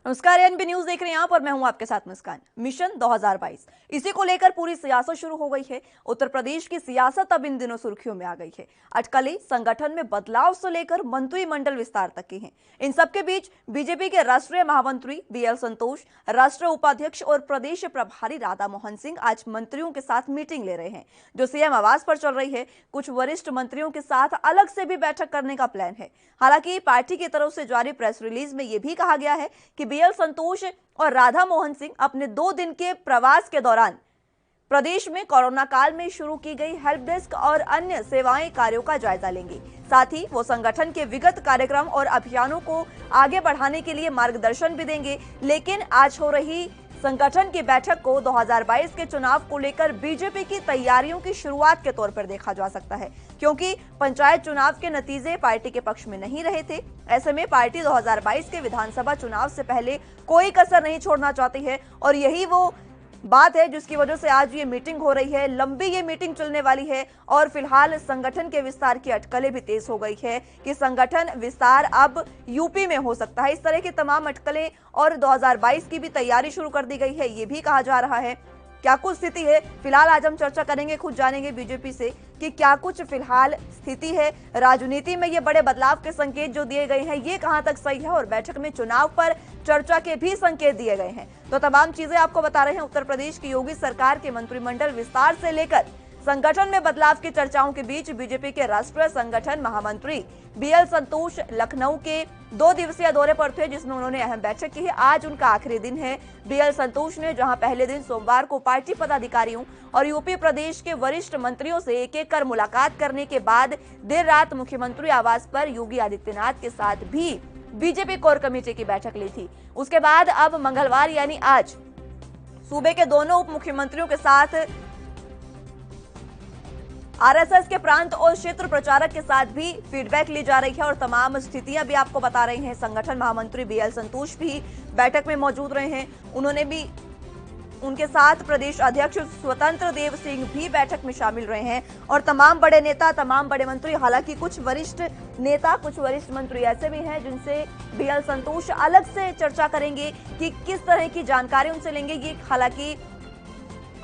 नमस्कार, ANB news देख रहे हैं आप और मैं हूं आपके साथ मुस्कान। मिशन 2022 इसी को लेकर पूरी सियासत शुरू हो गई है। उत्तर प्रदेश की सियासत अब इन दिनों सुर्खियों में आ गई है। अटकलें संगठन में बदलाव से लेकर मंत्रिमंडल विस्तार तक की हैं। इन सबके बीच बीजेपी के राष्ट्रीय महामंत्री बीएल संतोष, राष्ट्रीय उपाध्यक्ष और प्रदेश प्रभारी राधा मोहन सिंह आज मंत्रियों के साथ मीटिंग ले रहे हैं, जो सीएम आवास पर चल रही है। कुछ वरिष्ठ मंत्रियों के साथ अलग से भी बैठक करने का प्लान है। हालांकि पार्टी की तरफ से जारी प्रेस रिलीज में यह भी कहा गया है कि बीएल संतोष और राधा मोहन सिंह अपने 2 दिन के प्रवास के दौरान प्रदेश में कोरोना काल में शुरू की गई हेल्प डेस्क और अन्य सेवाएं कार्यों का जायजा लेंगे। साथ ही वो संगठन के विगत कार्यक्रम और अभियानों को आगे बढ़ाने के लिए मार्गदर्शन भी देंगे। लेकिन आज हो रही संगठन की बैठक को 2022 के चुनाव को लेकर बीजेपी की तैयारियों की शुरुआत के तौर पर देखा जा सकता है, क्योंकि पंचायत चुनाव के नतीजे पार्टी के पक्ष में नहीं रहे थे। ऐसे में पार्टी 2022 के विधानसभा चुनाव से पहले कोई कसर नहीं छोड़ना चाहती है और यही वो बात है जिसकी वजह से आज ये मीटिंग हो रही है। लंबी ये मीटिंग चलने वाली है और फिलहाल संगठन के विस्तार की अटकलें भी तेज हो गई है कि संगठन विस्तार अब यूपी में हो सकता है। इस तरह की तमाम अटकलें और 2022 की भी तैयारी शुरू कर दी गई है, ये भी कहा जा रहा है। क्या कुछ स्थिति है, फिलहाल आज हम चर्चा करेंगे, खुद जानेंगे बीजेपी से कि क्या कुछ फिलहाल स्थिति है। राजनीति में ये बड़े बदलाव के संकेत जो दिए गए हैं, ये कहां तक सही है और बैठक में चुनाव पर चर्चा के भी संकेत दिए गए हैं। तो तमाम चीजें आपको बता रहे हैं। उत्तर प्रदेश की योगी सरकार के मंत्रिमंडल विस्तार से लेकर संगठन में बदलाव की चर्चाओं के बीच बीजेपी के राष्ट्रीय संगठन महामंत्री बीएल संतोष लखनऊ के 2 दिवसीय दौरे पर थे, जिसमें उन्होंने अहम बैठक की है। आज उनका आखिरी दिन है। बीएल संतोष ने जहां पहले दिन सोमवार को पार्टी पदाधिकारियों और यूपी प्रदेश के वरिष्ठ मंत्रियों से एक-एक कर मुलाकात करने के बाद देर रात मुख्यमंत्री आवास पर योगी आदित्यनाथ के साथ भी बीजेपी कोर कमेटी की बैठक ली थी। उसके बाद अब मंगलवार यानी आज सूबे के दोनों उप मुख्यमंत्रियों के साथ आरएसएस के प्रांत और क्षेत्र प्रचारक के साथ भी फीडबैक ली जा रही है और तमाम स्थितियां भी आपको बता रहे हैं। संगठन महामंत्री बीएल संतोष भी बैठक में मौजूद रहे हैं। उन्होंने भी उनके साथ प्रदेश अध्यक्ष स्वतंत्र देव सिंह भी बैठक में शामिल रहे हैं और तमाम बड़े नेता, तमाम बड़े मंत्री। हालांकि कुछ वरिष्ठ नेता, कुछ वरिष्ठ मंत्री ऐसे भी हैं जिनसे बीएल संतोष अलग से चर्चा करेंगे कि किस तरह की जानकारी उनसे लेंगे, ये हालांकि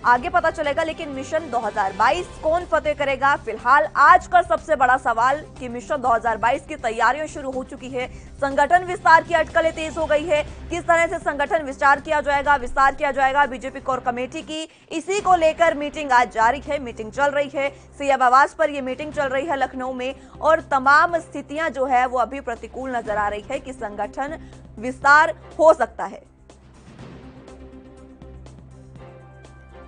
आगे पता चलेगा। लेकिन मिशन 2022 कौन फतेह करेगा, फिलहाल आज का सबसे बड़ा सवाल कि मिशन 2022 की तैयारियां शुरू हो चुकी है। संगठन विस्तार की अटकलें तेज हो गई है। किस तरह से संगठन विस्तार किया जाएगा बीजेपी कोर कमेटी की, इसी को लेकर मीटिंग आज जारी है। मीटिंग चल रही है, सीएम आवास पर यह मीटिंग चल रही है लखनऊ में और तमाम स्थितियां जो है वो अभी प्रतिकूल नजर आ रही है कि संगठन विस्तार हो सकता है।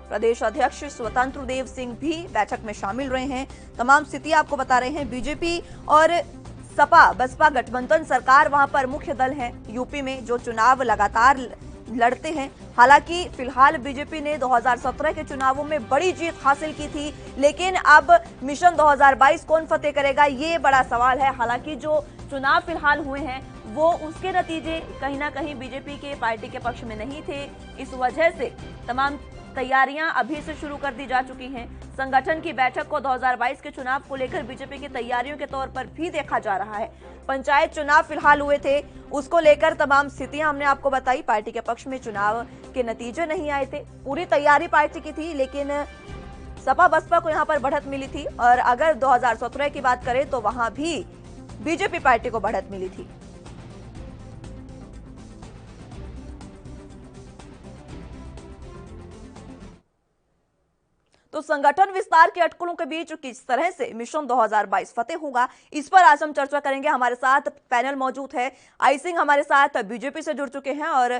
प्रदेश अध्यक्ष स्वतंत्र देव सिंह भी बैठक में शामिल रहे हैं। तमाम स्थिति आपको बता रहे हैं। बीजेपी और सपा बसपा गठबंधन सरकार वहां पर मुख्य दल है यूपी में, जो चुनाव लगातार लड़ते हैं। हालांकि फिलहाल बीजेपी ने 2017 के चुनावों में बड़ी जीत हासिल की थी, लेकिन अब मिशन 2022 कौन फतेह करेगा, ये बड़ा सवाल है। हालांकि जो चुनाव फिलहाल हुए हैं वो उसके नतीजे कहीं ना कहीं बीजेपी के पार्टी के पक्ष में नहीं थे। इस वजह से तमाम तैयारियां अभी से शुरू कर दी जा चुकी हैं। संगठन की बैठक को 2022 के चुनाव को लेकर बीजेपी की तैयारियों के तौर पर भी देखा जा रहा है। पंचायत चुनाव फिलहाल हुए थे, उसको लेकर तमाम स्थितियां हमने आपको बताई। पार्टी के पक्ष में चुनाव के नतीजे नहीं आए थे, पूरी तैयारी पार्टी की थी, लेकिन सपा बसपा को यहां पर बढ़त मिली थी। और अगर 2017 की बात करें तो वहां भी बीजेपी पार्टी को बढ़त मिली थी। तो संगठन विस्तार के अटकलों के बीच किस तरह से मिशन 2022 फतेह होगा, इस पर आज हम चर्चा करेंगे। हमारे साथ पैनल मौजूद है। आई सिंह हमारे साथ बीजेपी से जुड़ चुके हैं और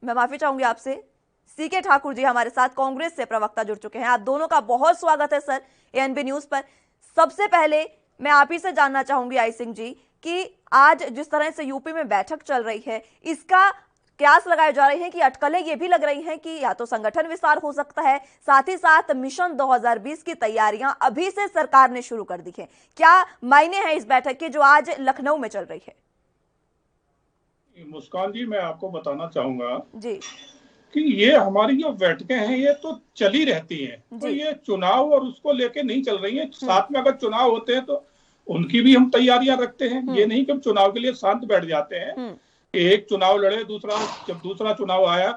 मैं माफी चाहूंगी आपसे, सीके ठाकुर जी हमारे साथ कांग्रेस से प्रवक्ता जुड़ चुके हैं। आप दोनों का बहुत स्वागत है सर एएनबी न्यूज पर। सबसे पहले मैं आप ही से जानना चाहूंगी आई सिंह जी कि आज जिस तरह से यूपी में बैठक चल रही है, इसका कयास लगाए जा रहे हैं कि अटकलें ये भी लग रही हैं कि या तो संगठन विस्तार हो सकता है, साथ ही साथ मिशन 2020 की तैयारियां अभी से सरकार ने शुरू कर दी है। क्या मायने हैं इस बैठक के जो आज लखनऊ में चल रही है? मुस्कान जी, मैं आपको बताना चाहूंगा जी कि ये हमारी जो बैठकें हैं ये तो चली रहती हैं, तो ये चुनाव और उसको लेके नहीं चल रही है। साथ में अगर चुनाव होते हैं तो उनकी भी हम तैयारियां रखते हैं। ये नहीं कि हम चुनाव के लिए शांत बैठ जाते हैं। एक चुनाव लड़े, जब दूसरा चुनाव आया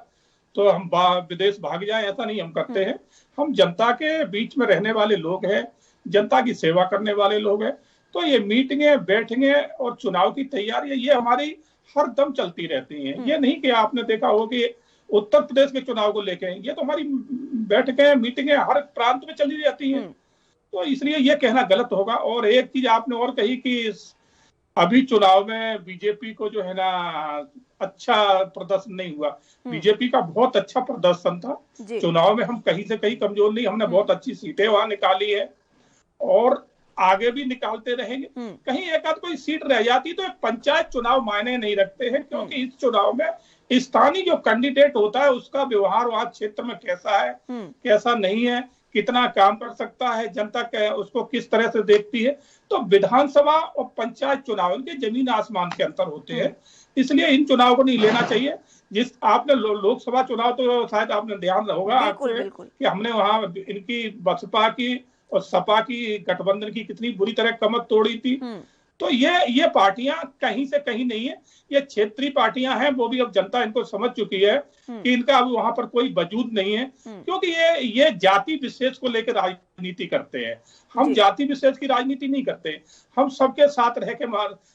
तो हम विदेश भाग जाए, ऐसा नहीं हम करते हैं। हम जनता के बीच में रहने वाले लोग हैं, जनता की सेवा करने वाले लोग हैं। तो ये मीटिंगें, बैठकें और चुनाव की तैयारी ये हमारी हर दम चलती रहती हैं। ये नहीं कि आपने देखा हो कि उत्तर प्रदेश के चुनाव को लेके, ये तो हमारी बैठकें, मीटिंगें हर प्रांत में चली जाती हैं। तो इसलिए ये कहना गलत होगा। और एक चीज आपने और कही कि अभी चुनाव में बीजेपी को जो है ना अच्छा प्रदर्शन नहीं हुआ। बीजेपी का बहुत अच्छा प्रदर्शन था चुनाव में। हम कहीं से कहीं कमजोर नहीं, हमने बहुत अच्छी सीटें वहां निकाली है और आगे भी निकालते रहेंगे। कहीं एक आध कोई सीट रह जाती तो पंचायत चुनाव मायने नहीं रखते हैं, क्योंकि इस चुनाव में स्थानीय जो कैंडिडेट होता है उसका व्यवहार वहां क्षेत्र में कैसा है, कैसा नहीं है, कितना काम कर सकता है, जनता उसको किस तरह से देखती है। तो विधानसभा और पंचायत चुनाव इनके जमीन आसमान के अंतर होते हैं, इसलिए इन चुनाव को नहीं लेना चाहिए। जिस आपने लोकसभा चुनाव तो शायद आपने ध्यान होगा आपसे कि हमने वहां इनकी बसपा की और सपा की गठबंधन की कितनी बुरी तरह कमर तोड़ी थी। तो ये पार्टियां कहीं से कहीं नहीं है, ये क्षेत्रीय पार्टियां हैं। वो भी अब जनता इनको समझ चुकी है कि इनका अब वहां पर कोई वजूद नहीं है, क्योंकि ये जाति विशेष को लेकर राजनीति करते हैं। हम जाति विशेष की राजनीति नहीं करते। हम सबके साथ रह के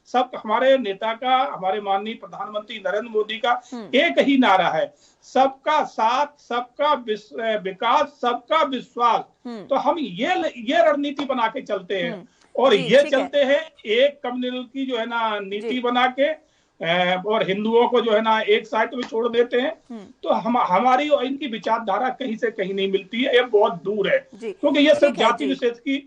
सब, हमारे नेता का, हमारे माननीय प्रधानमंत्री नरेंद्र मोदी का एक ही नारा है, सबका साथ, सबका विकास, सबका विश्वास। तो हम ये रणनीति बना के चलते हैं और ये चलते हैं एक कम्युनल की जो है ना नीति बना के, और हिंदुओं को जो है ना एक साइड में छोड़ देते हैं। तो हमारी और इनकी विचारधारा कहीं से कहीं नहीं मिलती है, ये बहुत दूर है, क्योंकि ये सिर्फ जाति विशेष की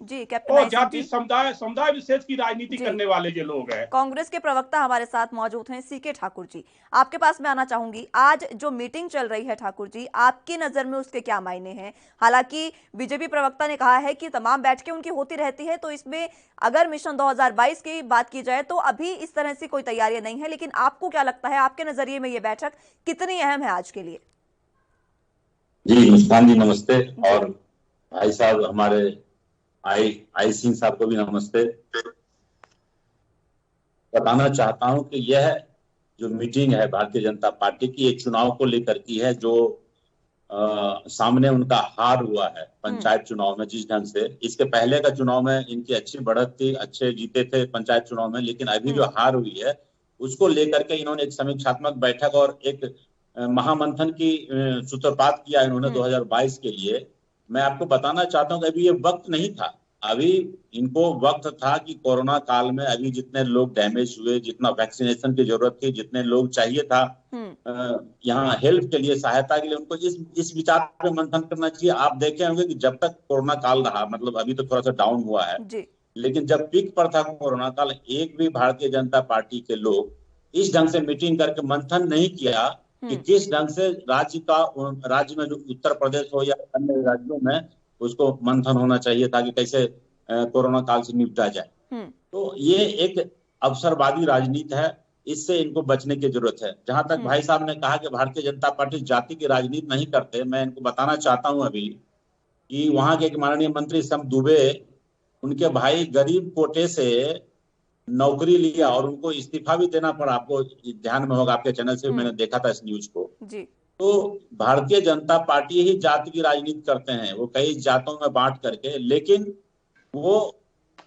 और जाति समुदाय विशेष की राजनीति करने वाले जो लोग हैं। कांग्रेस के प्रवक्ता हमारे साथ मौजूद हैं, सीके ठाकुर जी। आपके पास मैं आना चाहूंगी। आज जो मीटिंग चल रही है ठाकुर जी, आपकी नजर में उसके क्या मायने हैं? हालांकि बीजेपी प्रवक्ता ने कहा है कि तमाम बैठकें उनकी होती रहती है, तो इसमें अगर मिशन 2022 की बात की जाए तो अभी इस तरह से कोई तैयारियां नहीं है, लेकिन आपको क्या लगता है, आपके नजरिए में यह बैठक कितनी अहम है आज के लिए? जी मुस्कान जी नमस्ते, और भाई साहब हमारे आई सिंह साहब को भी नमस्ते। बताना चाहता हूं कि यह जो मीटिंग है भारतीय जनता पार्टी की, एक चुनाव को लेकर की है। जो सामने उनका हार हुआ है पंचायत चुनाव में, जिस ढंग से इसके पहले का चुनाव में इनकी अच्छी बढ़त थी, अच्छे जीते थे पंचायत चुनाव में, लेकिन अभी जो हार हुई है उसको लेकर के इन्होंने एक समीक्षात्मक बैठक और एक महामंथन की सूत्रपात किया इन्होंने 2022 के लिए। मैं आपको बताना चाहता हूं कि अभी ये वक्त नहीं था, अभी इनको वक्त था कि कोरोना काल में अभी जितने लोग डैमेज हुए, जितना वैक्सीनेशन की जरूरत थी, जितने लोग चाहिए था यहाँ हेल्प के लिए, सहायता के लिए, उनको इस विचार पे मंथन करना चाहिए। आप देखे होंगे कि जब तक कोरोना काल रहा, मतलब अभी तो थोड़ा सा डाउन हुआ है, लेकिन जब पीक पर था कोरोना काल, एक भी भारतीय जनता पार्टी के लोग इस ढंग से मीटिंग करके मंथन नहीं किया कि किस ढंग से राज्य में जो उत्तर प्रदेश हो या अन्य राज्यों में उसको मंथन होना चाहिए था कि कैसे कोरोना काल से निपटा जाए। तो ये एक अवसरवादी राजनीति है, इससे इनको बचने की जरूरत है। जहां तक भाई साहब ने कहा कि भारतीय जनता पार्टी जाति की राजनीति नहीं करते, मैं इनको बताना चाहता हूं अभी कि वहां के एक माननीय मंत्री सम दुबे, उनके भाई गरीब कोटे से नौकरी लिया और उनको इस्तीफा भी देना पड़ा। आपको ध्यान में होगा, आपके चैनल से मैंने देखा था इस न्यूज को। तो भारतीय जनता पार्टी ही जाति की राजनीति करते हैं, वो कई जातों में बांट करके, लेकिन वो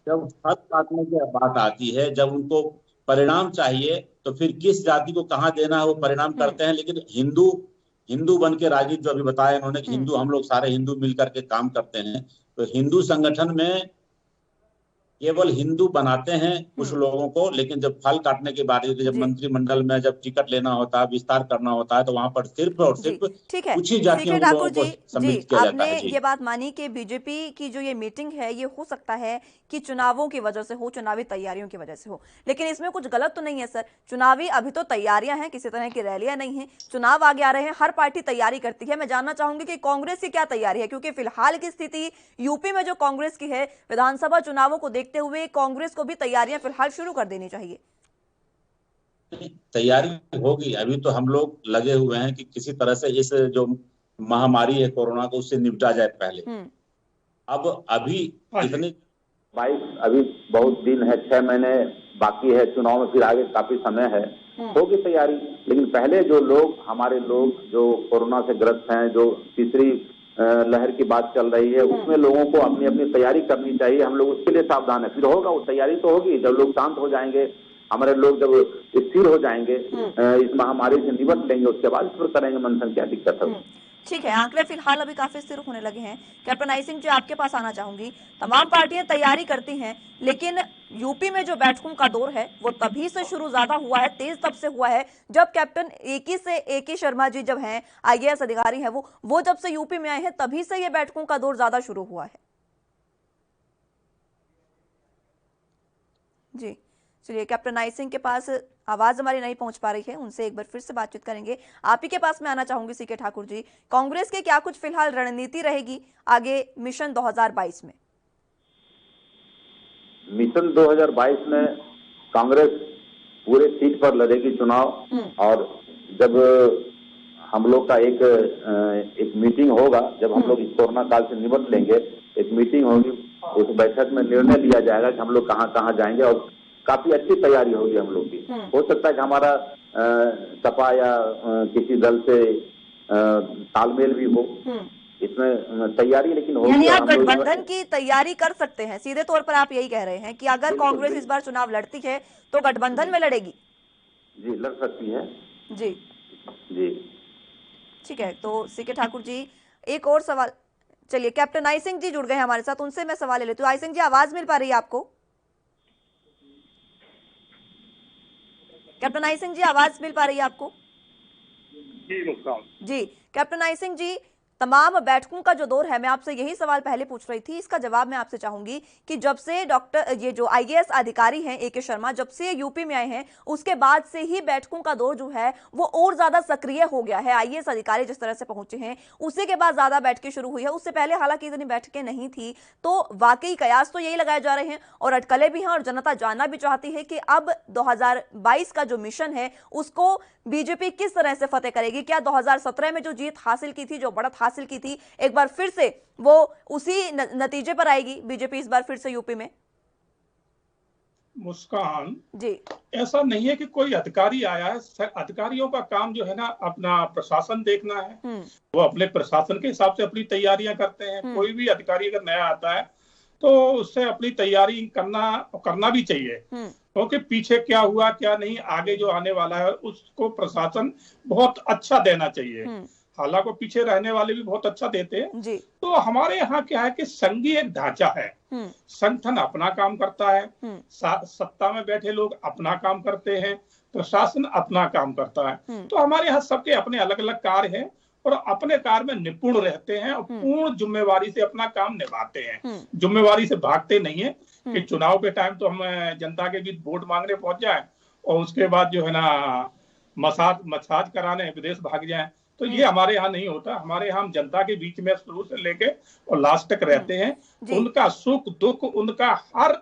जब हद काटने की बात आती है, जब उनको परिणाम चाहिए, तो फिर किस जाति को कहाँ देना है वो परिणाम करते हैं। लेकिन हिंदू बन के राजनीति, जो अभी बताया इन्होंने कि हिंदू, हम लोग सारे हिंदू मिलकर के काम करते हैं, तो हिंदू संगठन में केवल हिंदू बनाते हैं कुछ लोगों को, लेकिन जब फल काटने की बारी होती है, जब मंत्रिमंडल में जब टिकट लेना होता है, विस्तार करना होता है, तो वहां पर सिर्फ और सिर्फ कुछ ही जातियों के लोगों को सम्मिलित किया जाता है। आपने ये बात मानी कि बीजेपी की जो ये मीटिंग है, ये हो सकता है कि चुनावों की वजह से हो, चुनावी तैयारियों की वजह से हो, लेकिन इसमें कुछ गलत तो नहीं है सर? चुनावी अभी तो तैयारियां हैं, किसी तरह की रैलियां नहीं है, चुनाव आगे आ रहे हैं, हर पार्टी तैयारी करती है। मैं जानना चाहूंगी कि कांग्रेस की क्या तैयारी है, क्योंकि फिलहाल की स्थिति यूपी में जो कांग्रेस की है, विधानसभा चुनावों को देखते हुए कांग्रेस को भी तैयारियां फिलहाल शुरू कर देनी चाहिए। तैयारी होगी, अभी तो हम लोग लगे हुए हैं कि किसी तरह से इस जो महामारी है कोरोना को, उससे निपटा जाए पहले। अब अभी इतनी अभी बहुत दिन है, 6 महीने बाकी है चुनाव में, फिर आगे काफी समय है। होगी तैयारी। लेकिन पहले जो लोग, हमारे लोग जो कोरोना से ग्रस्त हैं, जो तीसरी लहर की बात चल रही है, उसमें लोगों को अपनी अपनी तैयारी करनी चाहिए। हम लोग उसके लिए सावधान है। फिर होगा, वो तैयारी तो होगी जब लोग शांत हो जाएंगे, हमारे लोग जब स्थिर हो जाएंगे, इस महामारी से निपट लेंगे, उसके बाद फिर करेंगे मंथन, क्या दिक्कत है। ठीक है, आंकड़े फिलहाल अभी काफी स्थिर होने लगे हैं। कैप्टन आई सिंह जी, आपके पास आना चाहूंगी। तमाम पार्टियां तैयारी करती हैं, लेकिन यूपी में जो बैठकों का दौर है वो तभी से शुरू ज्यादा हुआ है, तेज तब से हुआ है जब कैप्टन ए के शर्मा जी जब हैं, आईएएस अधिकारी हैं, वो जब से यूपी में आए हैं तभी से ये बैठकों का दौर ज्यादा शुरू हुआ है। जी चलिए, कैप्टन आई सिंह के पास आवाज हमारी नहीं पहुंच पा रही है, उनसे एक बार फिर से बातचीत करेंगे। आप ही के पास मैं आना चाहूंगी सीके ठाकुर जी, कांग्रेस के क्या कुछ फिलहाल रणनीति रहेगी आगे मिशन 2022 में? मिशन 2022 में कांग्रेस पूरे सीट पर लड़ेगी चुनाव। और जब हम लोग का एक मीटिंग होगा, जब हम लोग इस कोरोना काल से निपट लेंगे, एक मीटिंग होगी, उस बैठक में निर्णय लिया जाएगा कि हम लोग कहाँ कहाँ जाएंगे, और काफी अच्छी तैयारी होगी हम लोग की। हो सकता है कि हमारा सपा या किसी दल से तालमेल भी हो इसमें तैयारी, लेकिन होगी। यानी आप गठबंधन की तैयारी कर सकते हैं, सीधे तौर पर आप यही कह रहे हैं कि अगर कांग्रेस इस बार चुनाव लड़ती है तो गठबंधन में लड़ेगी? जी, लड़ सकती है। जी जी ठीक है, तो सीके ठाकुर जी एक और सवाल, चलिए कैप्टन आई सिंह जी जुड़ गए हमारे साथ, उनसे मैं सवाल ले लेती हूँ। आई सिंह जी, आवाज मिल पा रही है आपको? कैप्टन आई सिंह जी, आवाज मिल पा रही है आपको? जी कैप्टन आई सिंह जी, तमाम बैठकों का जो दौर है, मैं आपसे यही सवाल पहले पूछ रही थी, इसका जवाब मैं आपसे चाहूंगी कि जब से ये जो आईएएस अधिकारी हैं ए के शर्मा, जब से यूपी में आए हैं, उसके बाद से ही बैठकों का दौर जो है वो और ज्यादा सक्रिय हो गया है। आईएएस अधिकारी जिस तरह से पहुंचे हैं, उसी के बाद ज्यादा बैठकें शुरू हुई है। उससे पहले हालांकि इतनी बैठकें नहीं थी। तो वाकई कयास तो यही लगाए जा रहे हैं और अटकलें भी हैं, और जनता जानना भी चाहती है कि अब 2022 का जो मिशन है उसको बीजेपी किस तरह से फतेह करेगी। क्या 2017 में जो जीत हासिल की थी, जो बढ़त हासिल की थी, एक बार फिर से वो उसी नतीजे पर आएगी बीजेपी इस बार फिर से यूपी में? मुस्कान जी, ऐसा नहीं है कि कोई अधिकारी आया है। अधिकारियों का काम जो है ना, अपना प्रशासन देखना है। वो अपने प्रशासन के हिसाब से अपनी तैयारियां करते हैं। कोई भी अधिकारी अगर नया आता है तो उससे अपनी तैयारी करना भी चाहिए, क्योंकि पीछे क्या हुआ क्या नहीं, आगे जो आने वाला है उसको प्रशासन बहुत अच्छा देना चाहिए। हालांकि पीछे रहने वाले भी बहुत अच्छा देते हैं जी। तो हमारे यहाँ क्या है कि संघीय एक ढांचा है, संगठन अपना काम करता है, सत्ता में बैठे लोग अपना काम करते हैं, प्रशासन अपना काम करता है। तो हमारे यहाँ सबके अपने अलग अलग कार्य हैं और अपने कार्य में निपुण रहते हैं और पूर्ण जिम्मेवारी से अपना काम निभाते हैं। जिम्मेवारी से भागते नहीं है कि चुनाव के टाइम तो हम जनता के बीच वोट मांगने पहुंच जाए और उसके बाद जो है ना मसाज कराने विदेश भाग जाए। तो ये हमारे यहाँ नहीं होता। हमारे यहाँ हम जनता के बीच में शुरू से लेके और लास्ट तक रहते हैं। उनका सुख दुख, उनका हर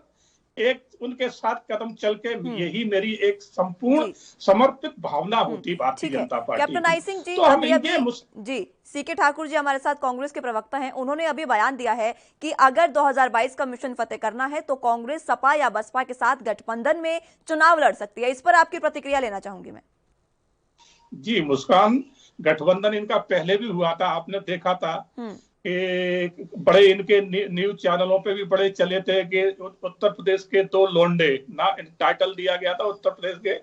एक उनके साथ कदम चल के, यही मेरी एक संपूर्ण समर्पित भावना होती Bharatiya Janata party. Captain I Singh जी, तो हम जी सीके ठाकुर जी हमारे साथ कांग्रेस के प्रवक्ता हैं, उन्होंने अभी बयान दिया है कि अगर 2022 का मिशन फतेह करना है तो कांग्रेस सपा या बसपा के साथ गठबंधन में चुनाव लड़ सकती है। इस पर आपकी प्रतिक्रिया लेना चाहूंगी मैं। जी मुस्कान, गठबंधन इनका पहले भी हुआ था, आपने देखा था कि बड़े इनके न्यूज चैनलों पे भी बड़े चले थे कि उत्तर प्रदेश के दो लोंडे, ना टाइटल दिया गया था उत्तर प्रदेश के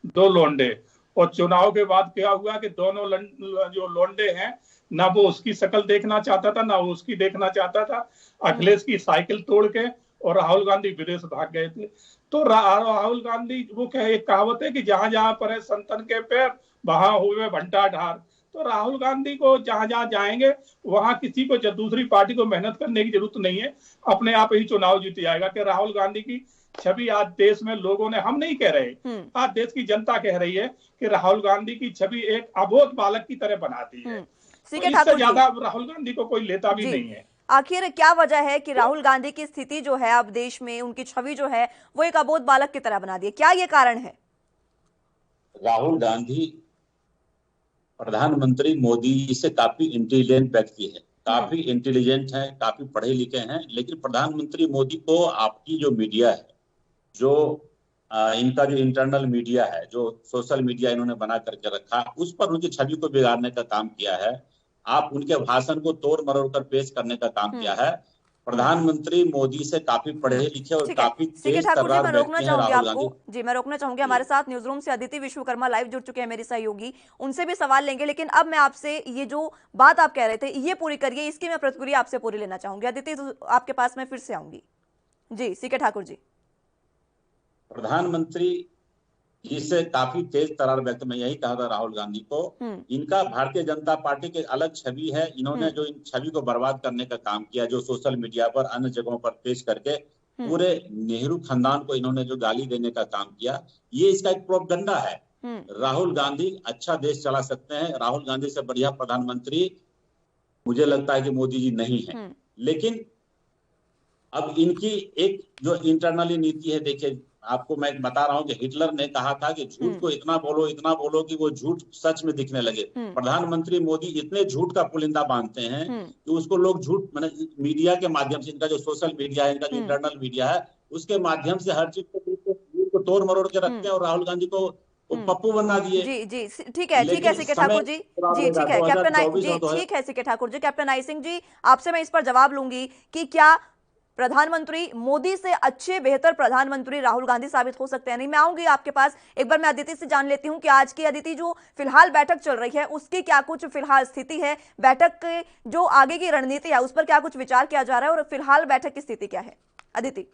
दो लोंडे। और चुनाव के बाद क्या हुआ कि दोनों जो लोंडे हैं, ना वो उसकी शक्ल देखना चाहता था ना वो उसकी देखना चाहता था। अखिलेश की साइकिल तोड़ के और राहुल गांधी विदेश भाग गए थे। तो राहुल गांधी, वो क्या एक कहावत है कि जहां जहां पर है संतन के पैर वहां हुए भंटा ढार। तो राहुल गांधी को जहां जहां जाएंगे वहां किसी को दूसरी पार्टी को मेहनत करने की जरूरत नहीं है, अपने आप ही चुनाव जीत जाएगा। कि राहुल गांधी की छवि आज देश में लोगों ने, हम नहीं कह रहे, आज देश की जनता कह रही है कि राहुल गांधी की छवि एक अबोध बालक की तरह बनाती है। तो इससे ज्यादा राहुल गांधी को कोई लेता भी नहीं है। आखिर क्या वजह है कि राहुल गांधी की स्थिति जो है अब देश में, उनकी छवि जो है वो एक अबोध बालक की तरह बना दी है, क्या ये कारण है? राहुल गांधी प्रधानमंत्री मोदी जी से काफी इंटेलिजेंट व्यक्ति है, काफी इंटेलिजेंट है, काफी पढ़े लिखे हैं। लेकिन प्रधानमंत्री मोदी को आपकी जो मीडिया है, जो इनका जो इंटरनल मीडिया है, जो सोशल मीडिया इन्होंने बना करके रखा, उस पर उनकी छवि को बिगाड़ने का काम किया है। आप उनके भाषण को तोड़ मरोड़ कर पेश करने का काम किया है। प्रधानमंत्री मोदी से काफी पढ़े लिखे और ठीक है काफी सीके तेज ठाकुर जी, तर्रार मैं रोकना व्यक्ति हैं चाहूंगी राहुल आपको। गांधी। जी मैं रोकना चाहूंगी, हमारे साथ न्यूज रूम से अदिति विश्वकर्मा लाइव जुड़ चुके हैं, मेरी सहयोगी, उनसे भी सवाल लेंगे। लेकिन अब मैं आपसे ये जो बात आप कह रहे थे ये पूरी करिए, इसकी मैं प्रतिक्रिया आपसे पूरी लेना चाहूंगी। अदिति तो आपके पास मैं फिर से आऊंगी। जी सीके ठाकुर जी। प्रधानमंत्री जी से काफी तेज तर्रार व्यक्त, मैं यही कहा था राहुल गांधी को, इनका भारतीय जनता पार्टी की अलग छवि है। इन्होंने जो इन छवि को बर्बाद करने का काम किया, जो सोशल मीडिया पर अन्य जगहों पर पेश करके पूरे नेहरू खानदान को इन्होंने जो गाली देने का काम किया, ये इसका एक प्रोपगंडा है। राहुल गांधी अच्छा देश चला सकते हैं, राहुल गांधी से बढ़िया प्रधानमंत्री मुझे लगता है कि मोदी जी नहीं है। लेकिन अब इनकी एक जो इंटरनली नीति है, देखिए आपको मैं बता रहा हूं कि हिटलर ने कहा था कि झूठ को इतना बोलो कि वो झूठ सच में दिखने लगे। प्रधानमंत्री मोदी इतने झूठ का पुलिंदा बांधते हैं कि उसको लोग झूठ, मैंने मीडिया के माध्यम से, इनका जो सोशल मीडिया है, इनका जो इंटरनल मीडिया है, उसके माध्यम से हर चीज को तोड़ मरोड़ के रखते हैं और राहुल गांधी को पप्पू बना दिए। जी जी ठीक है सीके ठाकुर जी। जी ठीक है कैप्टन जी, ठीक है CK Thakur ji. Captain I Singh ji, आपसे मैं इस पर जवाब लूंगी कि क्या प्रधानमंत्री मोदी से अच्छे बेहतर प्रधानमंत्री राहुल गांधी साबित हो सकते हैं? नहीं, मैं आऊंगी आपके पास। एक बार मैं अदिति से जान लेती हूं कि आज की अदिति जो फिलहाल बैठक चल रही है उसकी क्या कुछ फिलहाल स्थिति है, बैठक के जो आगे की रणनीति है उस पर क्या कुछ विचार किया जा रहा है और फिलहाल बैठक की स्थिति क्या है? अदिति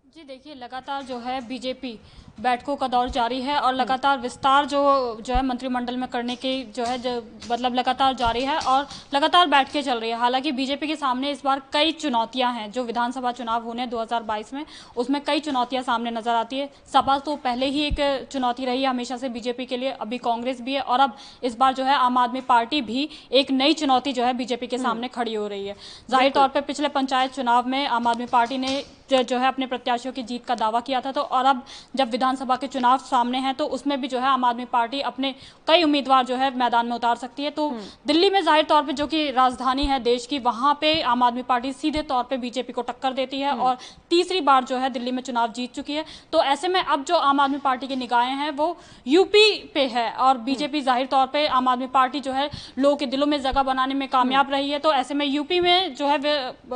जी देखिए, लगातार जो है बीजेपी बैठकों का दौर जारी है और लगातार विस्तार जो है मंत्रिमंडल में करने की जो है मतलब लगातार जारी है और लगातार बैठकें चल रही है। हालांकि बीजेपी के सामने इस बार कई चुनौतियां हैं। जो विधानसभा चुनाव होने 2022 में, उसमें कई चुनौतियां सामने नजर आती है। सपा तो पहले ही एक चुनौती रही है हमेशा से बीजेपी के लिए, अभी कांग्रेस भी है और अब इस बार जो है आम आदमी पार्टी भी एक नई चुनौती जो है बीजेपी के सामने खड़ी हो रही है। जाहिर तौर पर पिछले पंचायत चुनाव में आम आदमी पार्टी ने जो है अपने प्रत्याशियों की जीत का दावा किया था, तो और अब जब विधानसभा के चुनाव सामने हैं तो उसमें भी जो है आम आदमी पार्टी अपने कई उम्मीदवार जो है मैदान में उतार सकती है। तो दिल्ली में जाहिर तौर पे जो कि राजधानी है देश की, वहां पे आम आदमी पार्टी सीधे तौर पे बीजेपी को टक्कर देती है और तीसरी बार जो है दिल्ली में चुनाव जीत चुकी है। तो ऐसे में अब जो आम आदमी पार्टी की निगाहें हैं वो यूपी पे है और बीजेपी जाहिर तौर पे आम आदमी पार्टी जो है लोगों के दिलों में जगह बनाने में कामयाब रही है। तो ऐसे में यूपी में जो है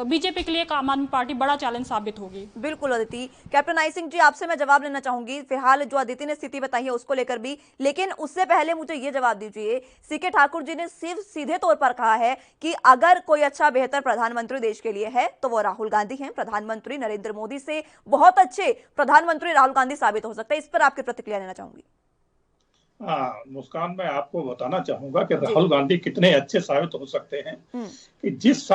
बीजेपी के लिए आम आदमी पार्टी बड़ा चैलेंज साबित होगी। बिल्कुल अदिति। कैप्टन आई सिंह जी, आपसे मैं जवाब लेना चाहूंगी फिलहाल जो अदिति ने स्थिति बताई है उसको लेकर भी, लेकिन उससे पहले मुझे ये जवाब दीजिए, सीके ठाकुर जी ने सिर्फ सीधे तौर पर कहा है कि अगर कोई अच्छा बेहतर प्रधानमंत्री देश के लिए है तो वो राहुल गांधी हैं। प्रधानमंत्री नरेंद्र मोदी से बहुत अच्छे प्रधानमंत्री राहुल गांधी साबित हो सकता है। इस पर आपकी प्रतिक्रिया लेना चाहूंगी। मुस्कान, मैं आपको बताना चाहूंगा कि राहुल गांधी कितने अच्छे साबित हो सकते हैं कि जिस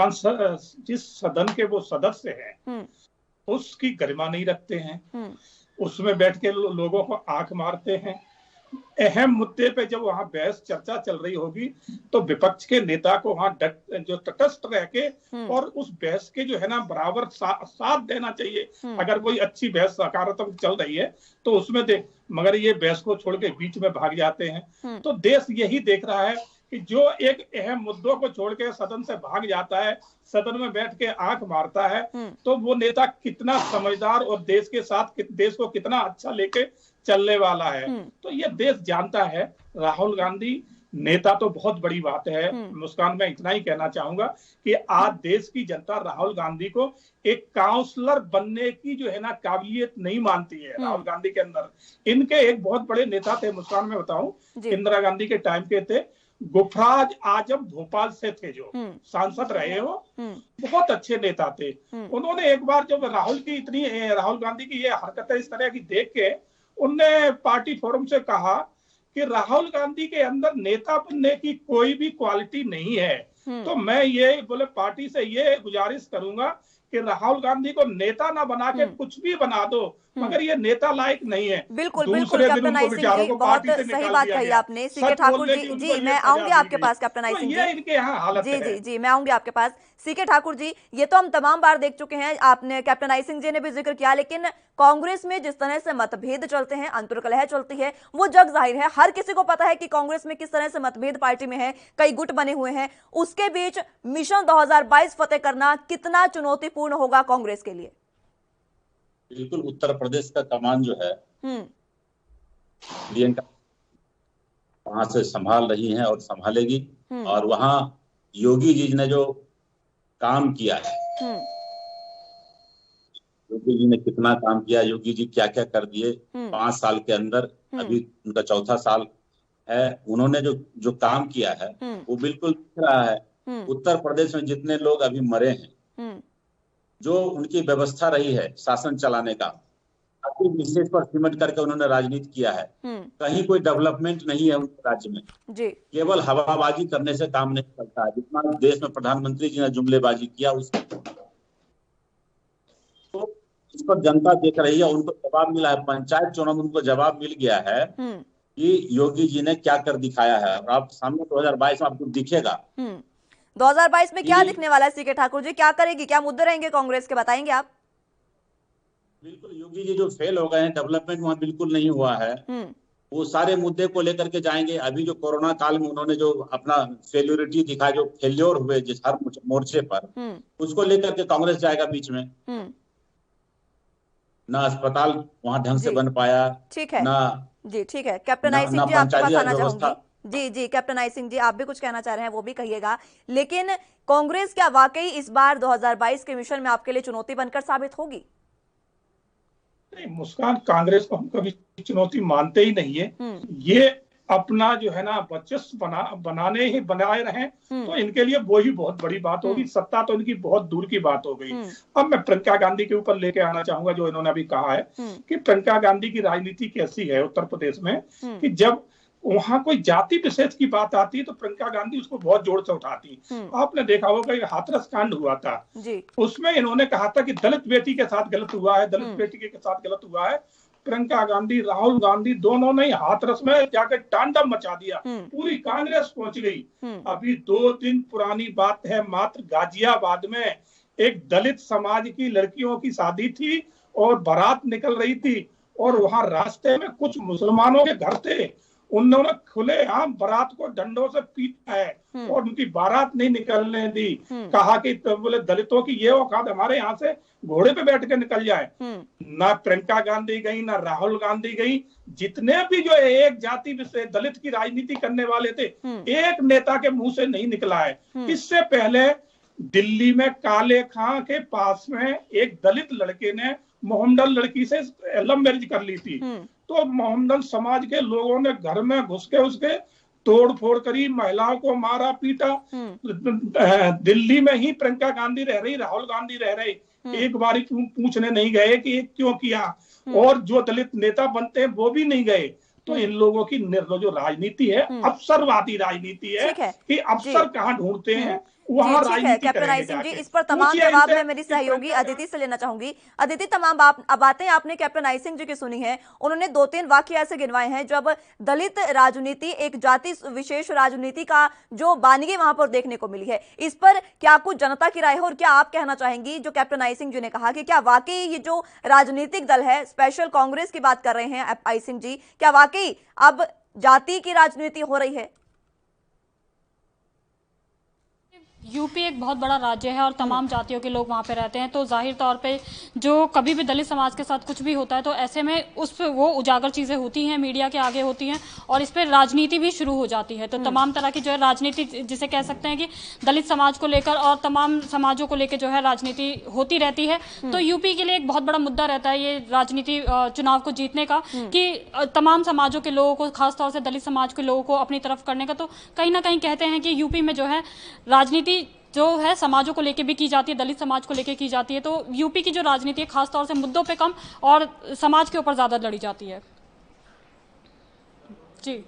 सदन के वो सदस्य हैं उसकी गरिमा नहीं रखते हैं, उसमें बैठ के लोगों को आंख मारते हैं। अहम मुद्दे पे जब वहां बहस चर्चा चल रही होगी तो विपक्ष के नेता को वहां जो तटस्थ रह के और उस बहस के जो है ना बराबर साथ देना चाहिए। अगर कोई अच्छी बहस सकारात्मक चल रही है तो उसमें दे, मगर ये बहस को छोड़ के बीच में भाग जाते हैं। तो देश यही देख रहा है कि जो एक अहम मुद्दों को छोड़ के सदन से भाग जाता है, सदन में बैठ के आंख मारता है, तो वो नेता कितना समझदार और देश के साथ देश को कितना अच्छा लेके चलने वाला है। तो ये देश जानता है। राहुल गांधी नेता तो बहुत बड़ी बात है। मुस्कान, मैं इतना ही कहना चाहूंगा कि आज देश की जनता राहुल गांधी को एक काउंसलर बनने की जो है ना काबिलियत नहीं मानती है। राहुल गांधी के अंदर इनके एक बहुत बड़े नेता थे, मुस्कान में बताऊं, इंदिरा गांधी के टाइम के थे, गुफराज आजम भोपाल से थे, जो सांसद रहे हो, बहुत अच्छे नेता थे। उन्होंने एक बार जब राहुल गांधी की ये हरकतें इस तरह की देख के उनने पार्टी फोरम से कहा कि राहुल गांधी के अंदर नेता बनने की कोई भी क्वालिटी नहीं है। तो मैं ये बोले पार्टी से ये गुजारिश करूंगा कि राहुल गांधी को नेता ना बना के कुछ भी बना दो, मगर ये नेता लायक नहीं है। बिल्कुल बिल्कुल कैप्टन आई सिंह जी, बहुत सही बात कही आपने। सीके ठाकुर जी, मैं आऊंगी आपके पास कैप्टन आई सिंह जी। इनके यहाँ हालत है। जी मैं आऊंगी आपके पास। सीके ठाकुर जी, ये तो हम तमाम बार देख चुके हैं, आपने कैप्टन आई सिंह जी ने भी जिक्र किया, लेकिन कांग्रेस में जिस तरह से मतभेद चलते हैं, अंतर्कलह चलती है, वो जग जाहिर है। हर किसी को पता है कि कांग्रेस में किस तरह से मतभेद पार्टी में है, कई गुट बने हुए हैं। उसके बीच मिशन 2022 फतेह करना कितना चुनौतीपूर्ण होगा कांग्रेस के लिए? बिल्कुल, उत्तर प्रदेश का कमान जो है प्रियंका वहां से संभाल रही हैं और संभालेगी। और वहां योगी जी ने जो काम किया है, योगी जी ने कितना काम किया, योगी जी क्या क्या कर दिए 5 साल के अंदर, अभी उनका चौथा साल है। उन्होंने जो काम किया है वो बिल्कुल दिख रहा है। उत्तर प्रदेश में जितने लोग अभी मरे हैं, जो उनकी व्यवस्था रही है शासन चलाने का, काफी विशेष पर सिमट करके उन्होंने राजनीति किया है। कहीं कोई डेवलपमेंट नहीं है उनके राज्य में जी। केवल हवाबाजी करने से काम नहीं चलता है। जितना देश में प्रधानमंत्री जी ने जुमलेबाजी किया तो इस पर जनता देख रही है, उनको जवाब मिला है। पंचायत चुनाव में उनको जवाब मिल गया है कि योगी जी ने क्या कर दिखाया है। और आप सामने 2022 में आपको दिखेगा। 2022 में क्या दिखने वाला है सीके ठाकुर जी? क्या करेगी, क्या मुद्दे रहेंगे कांग्रेस के, बताएंगे आप? बिल्कुल, योगी जी जो फेल हो गए हैं, डेवलपमेंट वहां बिल्कुल नहीं हुआ है, वो सारे मुद्दे को लेकर के जाएंगे। अभी जो कोरोना काल में उन्होंने जो अपना फेल्योरिटी दिखा, जो फेल्योर हुए जिस हर मोर्चे पर, उसको लेकर के कांग्रेस जाएगा बीच में। ना अस्पताल वहां ढंग से बन पाया, ठीक है ना जी, ठीक है। कैप्टन आई सिंह जी, आपके पास आना चाहूंगी। जी, कैप्टन आई सिंह जी, आप भी कुछ कहना चाह रहे हैं वो भी कहिएगा। लेकिन कांग्रेस क्या वाकई इस बार 2022 के मिशन में आपके लिए चुनौती बनकर साबित होगी? नहीं मुस्कान, कांग्रेस को हम कभी चुनौती मानते ही नहीं है। ये अपना जो है ना वर्चस्व बनाए रहे तो इनके लिए वो ही बहुत बड़ी बात होगी। सत्ता तो इनकी बहुत दूर की बात हो गई। अब मैं प्रियंका गांधी के ऊपर लेके आना चाहूंगा, जो इन्होंने अभी कहा है कि प्रियंका गांधी की राजनीति कैसी है उत्तर प्रदेश में, कि जब वहां कोई जाति विशेष की बात आती है तो प्रियंका गांधी उसको बहुत जोर से उठाती। आपने देखा होगा एक हाथरस कांड हुआ था जी। उसमें इन्होंने कहा था कि दलित बेटी के साथ गलत हुआ है, दलित बेटी के साथ गलत हुआ है। प्रियंका गांधी, राहुल गांधी दोनों ने हाथरस में जाकर तांडव मचा दिया, पूरी कांग्रेस पहुंच गई। अभी 2 दिन पुरानी बात है, मात्र गाजियाबाद में एक दलित समाज की लड़कियों की शादी थी और बारात निकल रही थी और वहां रास्ते में कुछ मुसलमानों के घर थे, उन्होंने खुलेआम बारात को डंडों से पीटा है और उनकी बारात नहीं निकलने दी। कहा कि तो बोले दलितों की ये औकात हमारे यहाँ से घोड़े पे बैठ के निकल जाए। ना प्रियंका गांधी गई, ना राहुल गांधी गई। जितने भी जो एक जाति से दलित की राजनीति करने वाले थे, एक नेता के मुंह से नहीं निकला है। इससे पहले दिल्ली में काले खां के पास में एक दलित लड़के ने मोहम्मदन लड़की से लव मैरिज कर ली थी, तो मोहम्मदन समाज के लोगों ने घर में घुस के उसके तोड़ फोड़ करी, महिलाओं को मारा पीटा। दिल्ली में ही प्रियंका गांधी रह रही, राहुल गांधी रह रही, एक बार पूछने नहीं गए कि क्यों किया। और जो दलित नेता बनते हैं वो भी नहीं गए। तो इन लोगों की जो राजनीति है अवसरवादी राजनीति है कि अवसर कहाँ ढूंढते हैं वहां राजनीति कैप्टन आई सिंह जी, इस पर तमाम जवाब मैं मेरी सहयोगी अदिति से लेना चाहूंगी। अदिति, तमाम बातें आपने कैप्टन आई सिंह जी की सुनी है। उन्होंने 2-3 वाक्य ऐसे गिनवाए हैं जब दलित राजनीति, एक जाति विशेष राजनीति का जो बानगी वहां पर देखने को मिली है। इस पर क्या कुछ जनता की राय है और क्या आप कहना चाहेंगी जो कैप्टन आई सिंह जी ने कहा कि क्या वाकई ये जो राजनीतिक दल है, स्पेशल कांग्रेस की बात कर रहे हैं आई सिंह जी, क्या वाकई अब जाति की राजनीति हो रही है? यूपी एक बहुत बड़ा राज्य है और तमाम जातियों के लोग वहाँ पे रहते हैं, तो जाहिर तौर पे जो कभी भी दलित समाज के साथ कुछ भी होता है तो ऐसे में उस पर वो उजागर चीज़ें होती हैं, मीडिया के आगे होती हैं और इस पर राजनीति भी शुरू हो जाती है। तो तमाम तरह की जो है राजनीति, जिसे कह सकते हैं कि दलित समाज को लेकर और तमाम समाजों को लेकर जो है राजनीति होती रहती है। तो यूपी के लिए एक बहुत बड़ा मुद्दा रहता है ये राजनीति चुनाव को जीतने का, कि तमाम समाजों के लोगों को, खासतौर से दलित समाज के लोगों को अपनी तरफ करने का। तो कहीं ना कहीं कहते हैं कि यूपी में जो है राजनीति जो है समाजों को लेके भी की जाती है, दलित समाज को लेके की जाती है। तो यूपी की जो राजनीति है खासतौर से मुद्दों पे कम और समाज के ऊपर ज्यादा लड़ी जाती है। जी,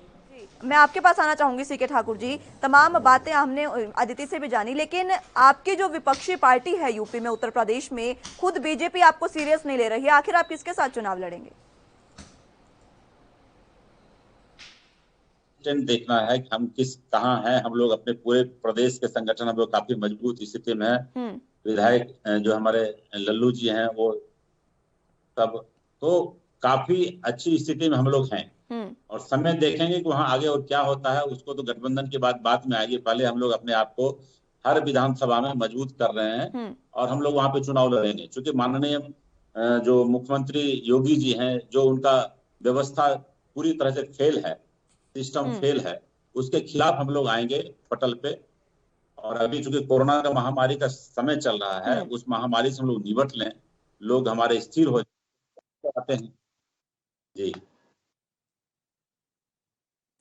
मैं आपके पास आना चाहूंगी सीके ठाकुर जी। तमाम बातें हमने अदिति से भी जानी, लेकिन आपकी जो विपक्षी पार्टी है यूपी में, उत्तर प्रदेश में, खुद बीजेपी आपको सीरियस नहीं ले रही है। आखिर आप किसके साथ चुनाव लड़ेंगे? देखना है कि हम कहाँ हैं। हम लोग अपने पूरे प्रदेश के संगठन हम लोग काफी मजबूत स्थिति में है। विधायक जो हमारे लल्लू जी हैं वो सब तो काफी अच्छी स्थिति में हम लोग हैं और समय देखेंगे कि वहां आगे और क्या होता है। उसको तो गठबंधन के बाद में आएगी। पहले हम लोग अपने आप को हर विधानसभा में मजबूत कर रहे हैं और हम लोग वहां पे चुनाव लड़ेंगे। क्योंकि माननीय जो मुख्यमंत्री योगी जी हैं, जो उनका व्यवस्था पूरी तरह से फेल है, सिस्टम फेल है, उसके खिलाफ हम लोग आएंगे पटल पे। और अभी चूंकि कोरोना का महामारी का समय चल रहा है, उस महामारी से हम लोग निपट लें, लोग हमारे स्थिर हो जाते हैं। जी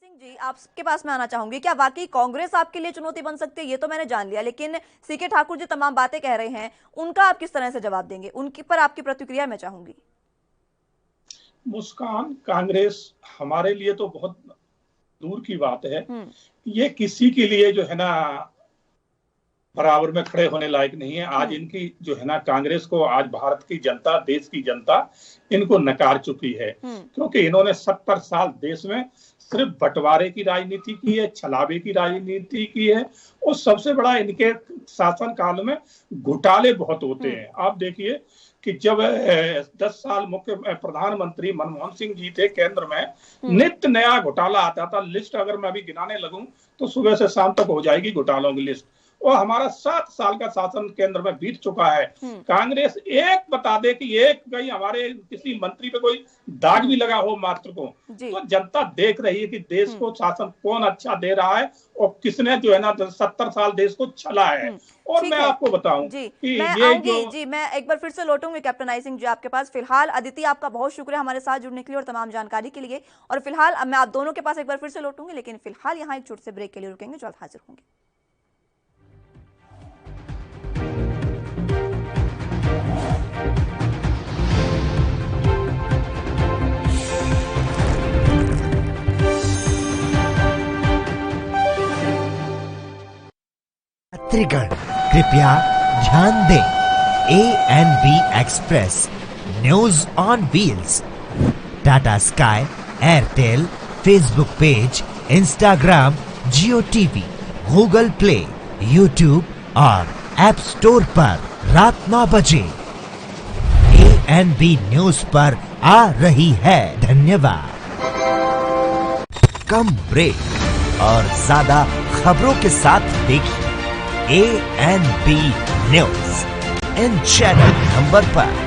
सिंह जी, आपके पास मैं आना चाहूंगी, क्या वाकई कांग्रेस आपके लिए चुनौती बन सकती है? ये तो मैंने जान लिया, लेकिन सीके ठाकुर जी तमाम बातें कह रहे हैं, उनका आप किस तरह से जवाब देंगे? उनकी पर आपकी प्रतिक्रिया मैं चाहूंगी। मुस्कान, कांग्रेस हमारे लिए तो बहुत दूर की बात है। ये किसी के लिए जो है ना बराबर में खड़े होने लायक नहीं है। आज इनकी जो है ना कांग्रेस को आज भारत की जनता, देश की जनता इनको नकार चुकी है, क्योंकि इन्होंने 70 साल देश में सिर्फ बंटवारे की राजनीति की है, छलावे की राजनीति की है, और सबसे बड़ा इनके शासन काल में घोटाले बहुत होते हैं। आप देखिए कि जब 10 साल मुख्य प्रधानमंत्री मनमोहन सिंह जी थे केंद्र में, नित्य नया घोटाला आता था। लिस्ट अगर मैं अभी गिनाने लगूं तो सुबह से शाम तक हो जाएगी घोटालों की लिस्ट। और हमारा 7 साल का शासन केंद्र में बीत चुका है। कांग्रेस एक बता दे कि एक कहीं हमारे किसी मंत्री पे कोई दाग भी लगा हो मात्र को, तो जनता देख रही है कि देश को शासन कौन अच्छा दे रहा है और किसने जो है ना 70 साल देश को छला है। और मैं आपको बताऊं कि मैं एक बार फिर से लौटूंगी कैप्टन आई सिंह जी आपके पास। फिलहाल अदिति, आपका बहुत शुक्रिया हमारे साथ जुड़ने के लिए और तमाम जानकारी के लिए। और फिलहाल मैं आप दोनों के पास एक बार फिर से लौटूंगी, लेकिन फिलहाल यहाँ एक छोटे से ब्रेक के लिए रुकेंगे, जल्द हाजिर होंगे। यात्रीगण कृपया ध्यान दें, ANB express news on wheels Tata sky, Airtel, Facebook page, Instagram, Jio TV, Google play, YouTube और ऐप स्टोर पर रात 9 बजे ANB न्यूज पर आ रही है। धन्यवाद। कम ब्रेक और ज्यादा खबरों के साथ देखिए ANB news in channel number पर।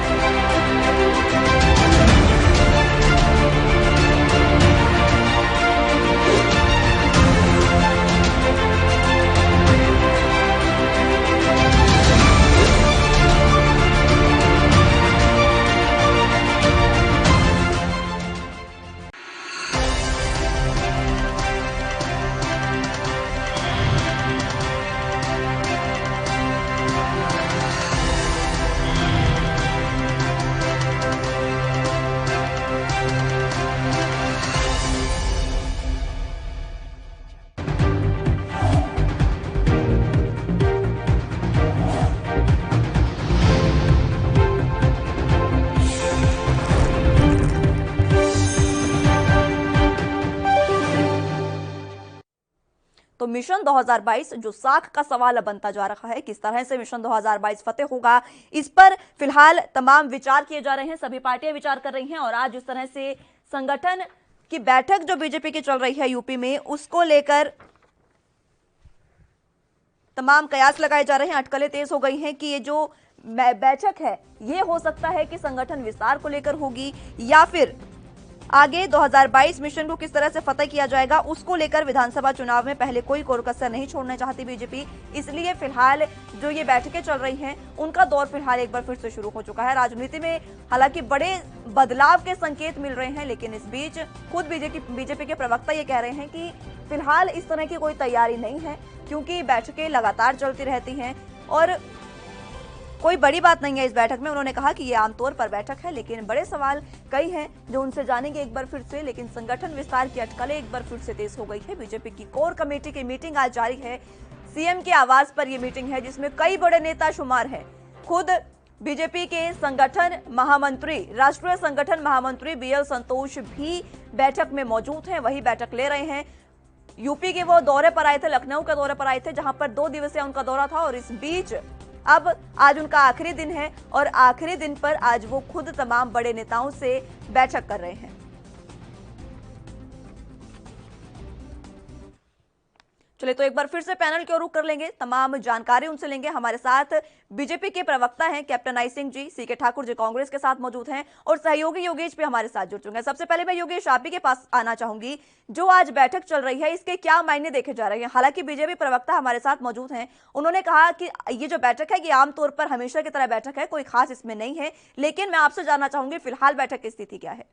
तो मिशन 2022 जो साख का सवाल बनता जा रहा है, किस तरह से मिशन 2022 फतेह होगा, इस पर फिलहाल तमाम विचार किए जा रहे हैं। सभी पार्टियां विचार कर रही हैं और आज जिस तरह से संगठन की बैठक जो बीजेपी की चल रही है यूपी में, उसको लेकर तमाम कयास लगाए जा रहे हैं। अटकलें तेज हो गई हैं कि ये जो बैठक है ये हो सकता है कि संगठन विस्तार को लेकर होगी या फिर आगे 2022 मिशन को किस तरह से फतेह किया जाएगा, उसको लेकर विधानसभा चुनाव में पहले कोई कोर-कसर नहीं छोड़ना चाहती बीजेपी। इसलिए फिलहाल जो ये बैठकें चल रही हैं उनका दौर फिलहाल एक बार फिर से शुरू हो चुका है। राजनीति में हालांकि बड़े बदलाव के संकेत मिल रहे हैं, लेकिन इस बीच खुद बीजेपी के प्रवक्ता ये कह रहे हैं कि फिलहाल इस तरह की कोई तैयारी नहीं है, क्योंकि बैठकें लगातार चलती रहती हैं और कोई बड़ी बात नहीं है इस बैठक में। उन्होंने कहा कि ये आमतौर पर बैठक है, लेकिन बड़े सवाल कई हैं जो उनसे जानेंगे एक बार फिर से। लेकिन संगठन विस्तार की अटकलें एक बार फिर से तेज हो गई है। बीजेपी की कोर कमेटी की मीटिंग आज जारी है। सीएम के आवास पर यह मीटिंग है जिसमें कई बड़े नेता शुमार हैं। खुद बीजेपी के संगठन महामंत्री, राष्ट्रीय संगठन महामंत्री BL संतोष भी बैठक में मौजूद हैं, वही बैठक ले रहे हैं। यूपी के वो दौरे पर आए थे, लखनऊ के दौरे पर आए थे, जहां पर 2 दिवसीय उनका दौरा था और इस बीच अब आज उनका आखिरी दिन है और आखिरी दिन पर आज वो खुद तमाम बड़े नेताओं से बैठक कर रहे हैं। चलिए तो एक बार फिर से पैनल की ओर रुख कर लेंगे, तमाम जानकारी उनसे लेंगे। हमारे साथ बीजेपी के प्रवक्ता हैं captain I Singh ji, CK Thakur ji Congress के साथ मौजूद हैं और सहयोगी योगेश भी हमारे साथ जुड़ चुके हैं। सबसे पहले मैं योगेश आप ही के पास आना चाहूंगी, जो आज बैठक चल रही है इसके क्या मायने देखे जा रहे हैं? हालांकि बीजेपी प्रवक्ता हमारे साथ मौजूद हैं, उन्होंने कहा कि ये जो बैठक है ये आमतौर पर हमेशा की तरह बैठक है, कोई खास इसमें नहीं है, लेकिन मैं आपसे जानना चाहूंगी फिलहाल बैठक की स्थिति क्या है?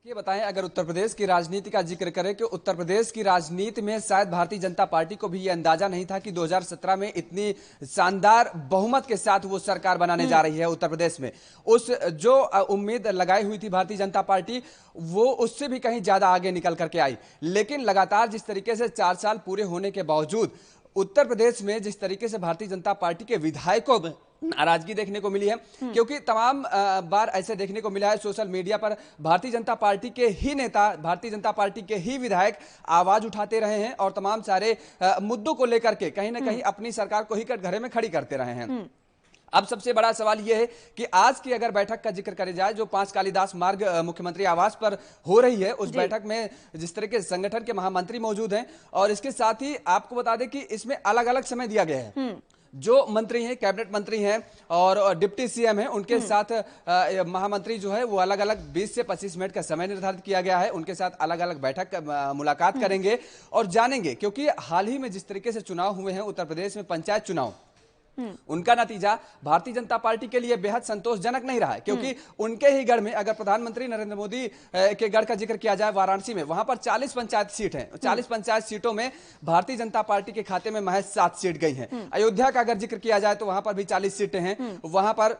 ये बताएं, अगर उत्तर प्रदेश की राजनीति का जिक्र करें कि उत्तर प्रदेश की राजनीति में शायद भारतीय जनता पार्टी को भी ये अंदाजा नहीं था कि 2017 में इतनी शानदार बहुमत के साथ वो सरकार बनाने जा रही है उत्तर प्रदेश में। उस जो उम्मीद लगाई हुई थी भारतीय जनता पार्टी, वो उससे भी कहीं ज्यादा आगे निकल करके आई। लेकिन लगातार जिस तरीके से 4 साल पूरे होने के बावजूद उत्तर प्रदेश में जिस तरीके से भारतीय जनता पार्टी के विधायकों में नाराजगी देखने को मिली है, क्योंकि तमाम बार ऐसे देखने को मिला है सोशल मीडिया पर भारतीय जनता पार्टी के ही नेता, भारतीय जनता पार्टी के ही विधायक आवाज उठाते रहे हैं और तमाम सारे मुद्दों को लेकर के कहीं ना कहीं अपनी सरकार को ही कटघरे में खड़ी करते रहे हैं। अब सबसे बड़ा सवाल यह है कि आज की अगर बैठक का जिक्र करे जाए जो 5 कालिदास मार्ग मुख्यमंत्री आवास पर हो रही है, उस बैठक में जिस तरीके से संगठन के महामंत्री मौजूद हैं और इसके साथ ही आपको बता दें कि इसमें अलग अलग समय दिया गया है। जो मंत्री हैं, कैबिनेट मंत्री हैं और डिप्टी सीएम हैं, उनके साथ महामंत्री जो है वो अलग अलग 20 से 25 मिनट का समय निर्धारित किया गया है। उनके साथ अलग अलग बैठक मुलाकात करेंगे और जानेंगे, क्योंकि हाल ही में जिस तरीके से चुनाव हुए हैं उत्तर प्रदेश में, पंचायत चुनाव, उनका नतीजा भारतीय जनता पार्टी के लिए बेहद संतोषजनक नहीं रहा है। क्योंकि उनके ही गढ़ में, अगर प्रधानमंत्री नरेंद्र मोदी के गढ़ का जिक्र किया जाए वाराणसी में, वहां पर 40 पंचायत सीट हैं। 40 पंचायत सीटों में भारतीय जनता पार्टी के खाते में महज 7 सीट गई हैं। अयोध्या का अगर जिक्र किया जाए तो वहां पर भी 40 सीटें हैं, वहां पर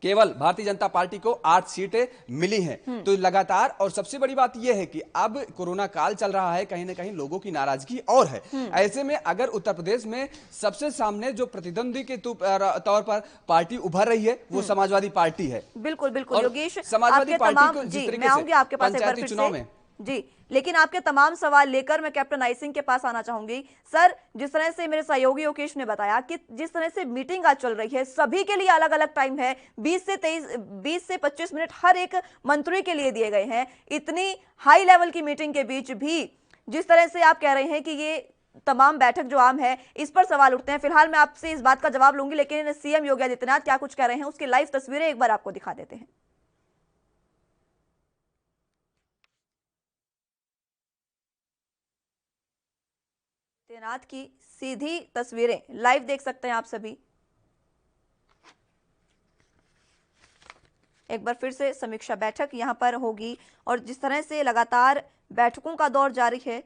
केवल भारतीय जनता पार्टी को 8 सीटें मिली हैं। तो लगातार, और सबसे बड़ी बात यह है कि अब कोरोना काल चल रहा है, कहीं ना कहीं लोगों की नाराजगी और है। ऐसे में अगर उत्तर प्रदेश में सबसे सामने जो प्रतिद्वंदी के तौर पर पार्टी उभर रही है वो समाजवादी पार्टी है। बिल्कुल बिल्कुल योगेश, समाजवादी पार्टी को जिस तरीके से पंचायती चुनाव में जी, लेकिन आपके तमाम सवाल लेकर मैं कैप्टन आई सिंह के पास आना चाहूंगी। सर, जिस तरह से मेरे सहयोगी योगेश ने बताया कि जिस तरह से मीटिंग आज चल रही है, सभी के लिए अलग अलग टाइम है, 20 से 25 मिनट हर एक मंत्री के लिए दिए गए हैं। इतनी हाई लेवल की मीटिंग के बीच भी जिस तरह से आप कह रहे हैं कि ये तमाम बैठक जो आम है, इस पर सवाल उठते हैं। फिलहाल मैं आपसे इस बात का जवाब लूंगी, लेकिन सीएम योगी आदित्यनाथ क्या कुछ कह रहे हैं उसकी लाइव तस्वीरें एक बार आपको दिखा देते हैं। आदित्यनाथ की सीधी तस्वीरें लाइव देख सकते हैं आप सभी। एक बार फिर से समीक्षा बैठक यहां पर होगी और जिस तरह से लगातार बैठकों का दौर जारी है,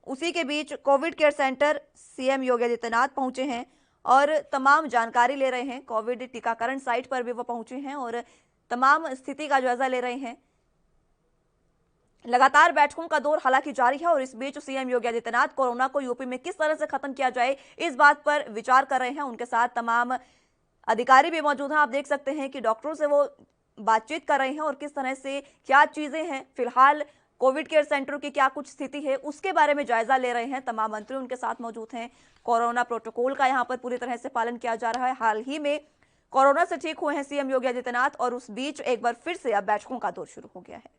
उसी के बीच Covid care centre CM Yogi Adityanath पहुंचे हैं और तमाम जानकारी ले रहे हैं। कोविड टीकाकरण साइट पर भी वो पहुंचे हैं और तमाम स्थिति का जायजा ले रहे हैं। लगातार बैठकों का दौर हालांकि जारी है और इस बीच सीएम योगी आदित्यनाथ कोरोना को यूपी में किस तरह से खत्म किया जाए इस बात पर विचार कर रहे हैं। उनके साथ तमाम अधिकारी भी मौजूद हैं। आप देख सकते हैं कि डॉक्टरों से वो बातचीत कर रहे हैं और किस तरह से क्या चीजें हैं, फिलहाल कोविड केयर सेंटर की क्या कुछ स्थिति है उसके बारे में जायजा ले रहे हैं। तमाम मंत्री उनके साथ मौजूद हैं। कोरोना प्रोटोकॉल का यहाँ पर पूरी तरह से पालन किया जा रहा है। हाल ही में कोरोना से ठीक हुए हैं सीएम योगी आदित्यनाथ और उस बीच एक बार फिर से अब बैठकों का दौर शुरू हो गया है।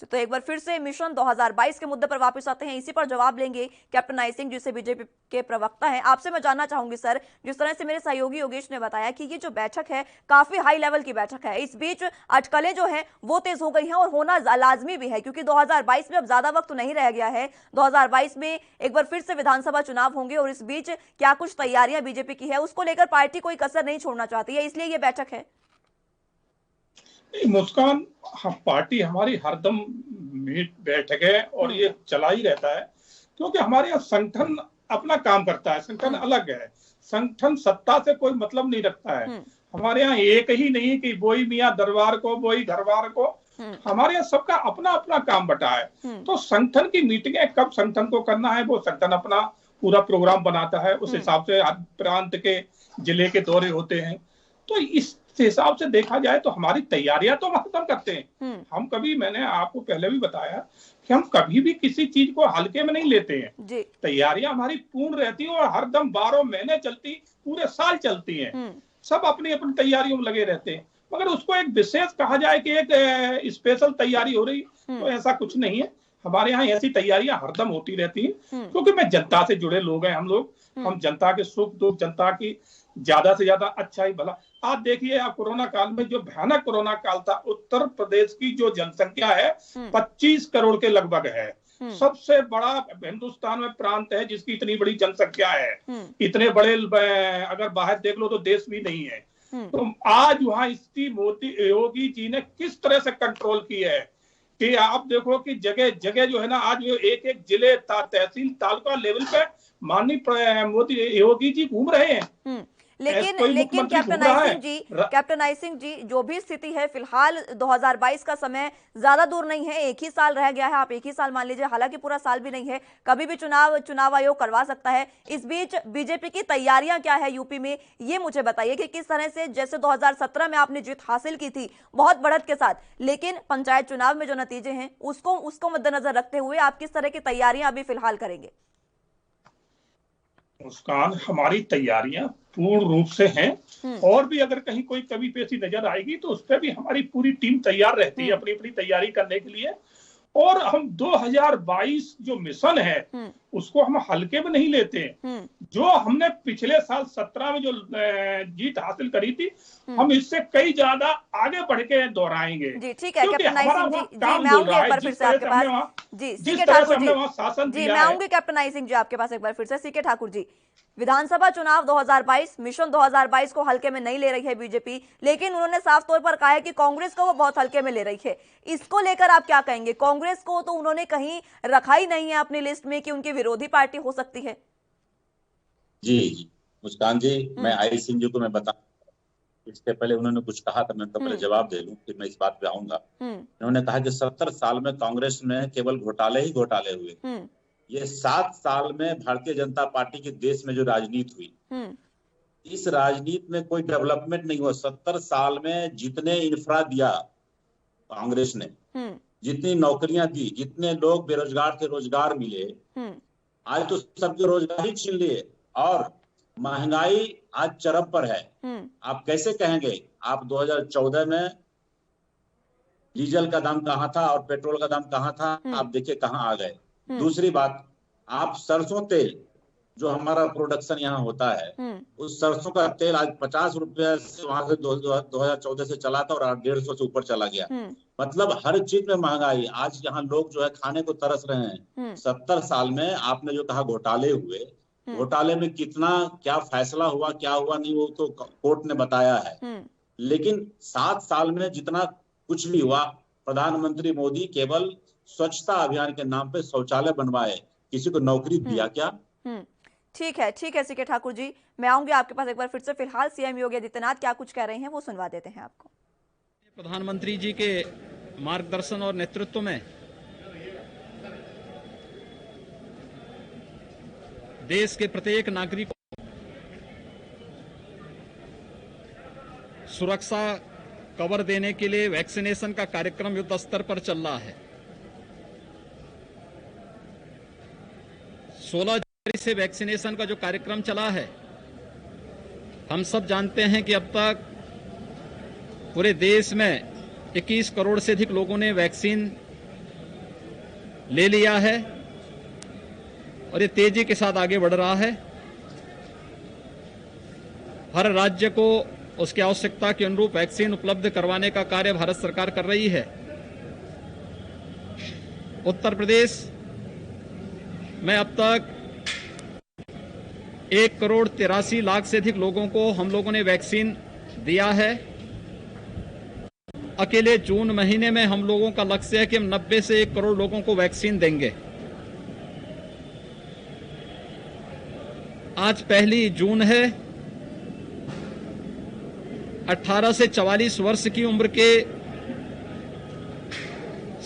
तो एक बार फिर से मिशन 2022 के मुद्दे पर वापस आते हैं, इसी पर जवाब लेंगे कैप्टन आई सिंह जिसे बीजेपी के प्रवक्ता हैं। आपसे मैं जानना चाहूंगी सर, जिस तरह से मेरे सहयोगी योगेश ने बताया कि ये जो बैठक है काफी हाई लेवल की बैठक है, इस बीच अटकलें जो है वो तेज हो गई हैं और होना लाजमी भी है क्योंकि 2022 में अब ज्यादा वक्त नहीं रह गया है। 2022 में एक बार फिर से विधानसभा चुनाव होंगे और इस बीच क्या कुछ तैयारियां बीजेपी की है उसको लेकर पार्टी कोई कसर नहीं छोड़ना चाहती है, इसलिए ये बैठक है। मुस्कान, पार्टी हमारी हरदम बैठक है और ये चला ही रहता है क्योंकि हमारे यहाँ संगठन अपना काम करता है। संगठन अलग है, संगठन सत्ता से कोई मतलब नहीं रखता है। हमारे यहाँ एक ही नहीं कि वही मियाँ दरबार को वही घरबार को, हमारे यहाँ सबका अपना अपना काम बटा है। तो संगठन की मीटिंगें कब संगठन को करना है वो संगठन अपना पूरा प्रोग्राम बनाता है, उस हिसाब से प्रांत के जिले के दौरे होते हैं। तो इस हिसाब से देखा जाए तो हमारी तैयारियां तो हम खत्म करते हैं। हम कभी, मैंने आपको पहले भी बताया कि हम कभी भी किसी चीज को हल्के में नहीं लेते हैं। तैयारियां हमारी पूर्ण रहती है और हरदम 12 महीने चलती, पूरे साल चलती हैं। सब अपनी अपनी तैयारियों में लगे रहते हैं, मगर उसको एक विशेष कहा जाए कि एक स्पेशल तैयारी हो रही तो ऐसा कुछ नहीं है। हमारे यहाँ ऐसी तैयारियां हरदम होती रहती हैं, क्योंकि मैं जनता से जुड़े लोग हैं हम लोग। हम जनता के सुख दुख, जनता की ज्यादा से ज्यादा अच्छाई भला। आप देखिए, आप कोरोना काल में, जो भयानक कोरोना काल था, उत्तर प्रदेश की जो जनसंख्या है 25 करोड़ के लगभग है। सबसे बड़ा हिंदुस्तान में प्रांत है जिसकी इतनी बड़ी जनसंख्या है। इतने बड़े अगर बाहर देख लो तो देश भी नहीं है। तो आज वहां स्थिति मोदी योगी जी ने किस तरह से कंट्रोल की है कि आप देखो कि जगह जगह जो है ना, आज एक एक जिले तहसील तालुका लेवल पे माननीय मोदी योगी जी घूम रहे हैं। लेकिन कैप्टन आई सिंह जी, जो भी स्थिति है फिलहाल 2022 का समय ज्यादा दूर नहीं है, एक ही साल रह गया है। आप एक ही साल मान लीजिए, हालांकि पूरा साल भी नहीं है, कभी भी चुनाव आयोग करवा सकता है। इस बीच बीजेपी की तैयारियां क्या है यूपी में, ये मुझे बताइए कि किस तरह से, जैसे 2017 में आपने जीत हासिल की थी बहुत बढ़त के साथ, लेकिन पंचायत चुनाव में जो नतीजे हैं उसको मद्देनजर रखते हुए आप किस तरह की तैयारियां अभी फिलहाल करेंगे? मुस्कान, हमारी तैयारियां पूर्ण रूप से हैं, और भी अगर कहीं कोई कमी पेशी नजर आएगी तो उस पर भी हमारी पूरी टीम तैयार रहती है अपनी अपनी तैयारी करने के लिए। और हम 2022 जो मिशन है उसको हम हल्के में नहीं लेते। जो हमने पिछले साल 17 में जो जीत हासिल करी थी, हम इससे कई ज्यादा आगे बढ़ के दोहराएंगे। जी ठीक है कैप्टन आई सिंह जी, मैं आऊंगी एक बार फिर से आपके पास। जी सीके ठाकुर जी, मैं आऊंगी कैप्टन आई सिंह जी आपके पास एक बार फिर से। सीके ठाकुर जी, विधानसभा चुनाव 2022, मिशन 2022 को हल्के में नहीं ले रही है बीजेपी, लेकिन उन्होंने साफ तौर पर कहा है कि कांग्रेस को वो बहुत हल्के में ले रही है। इसको लेकर आप क्या कहेंगे? कांग्रेस को तो उन्होंने कहीं रखा ही नहीं है अपनी लिस्ट में कि उनकी विरोधी पार्टी हो सकती है। जी मुस्कान जी, मैं आई सिंह जी को मैं बता, इससे पहले उन्होंने कुछ कहा था, मैं तो पहले जवाब दे लूं, फिर मैं इस बात पे आऊंगा। उन्होंने कहा कि 70 साल में कांग्रेस में केवल घोटाले ही घोटाले हुए। ये 7 साल में भारतीय जनता पार्टी के देश में जो राजनीति हुई, इस राजनीति में कोई डेवलपमेंट नहीं हुआ। 70 साल में जितने इंफ्रा दिया कांग्रेस ने, जितनी नौकरियां दी, जितने लोग बेरोजगार थे रोजगार मिले, आज तो सबके रोजगार ही छीन लिए, और महंगाई आज चरम पर है। आप कैसे कहेंगे? आप 2014 में डीजल का दाम कहाँ था और पेट्रोल का दाम कहाँ था, आप देखिए कहाँ आ गए। दूसरी बात, आप सरसों तेल जो हमारा प्रोडक्शन यहाँ होता है, उस सरसों का तेल आज 50 रुपए से वहां से 2014 से चला था और 150 से ऊपर चला गया। मतलब हर चीज में महंगाई। आज यहाँ लोग जो है खाने को तरस रहे हैं। 70 साल में आपने जो कहा घोटाले हुए, घोटाले में कितना क्या फैसला हुआ, क्या हुआ नहीं, वो तो कोर्ट ने बताया है। लेकिन 7 साल में जितना कुछ भी हुआ, प्रधानमंत्री मोदी केवल स्वच्छता अभियान के नाम पे शौचालय बनवाए, किसी को नौकरी दिया क्या? ठीक है सीके ठाकुर जी, मैं आऊंगी आपके पास एक बार फिर से। फिलहाल सीएम योगी आदित्यनाथ क्या कुछ कह रहे हैं वो सुनवा देते हैं आपको। प्रधानमंत्री जी के मार्गदर्शन और नेतृत्व में देश के प्रत्येक नागरिक को सुरक्षा कवर देने के लिए वैक्सीनेशन का कार्यक्रम युद्ध स्तर पर चल रहा है। 16 जनवरी से वैक्सीनेशन का जो कार्यक्रम चला है, हम सब जानते हैं कि अब तक पूरे देश में 21 करोड़ से अधिक लोगों ने वैक्सीन ले लिया है और ये तेजी के साथ आगे बढ़ रहा है। हर राज्य को उसकी आवश्यकता के अनुरूप वैक्सीन उपलब्ध करवाने का कार्य भारत सरकार कर रही है। उत्तर प्रदेश में अब तक 1 करोड़ 83 लाख से अधिक लोगों को हम लोगों ने वैक्सीन दिया है। अकेले जून महीने में हम लोगों का लक्ष्य है कि हम 90 से 1 करोड़ लोगों को वैक्सीन देंगे। आज 1 जून है। 18 से 44 वर्ष की उम्र के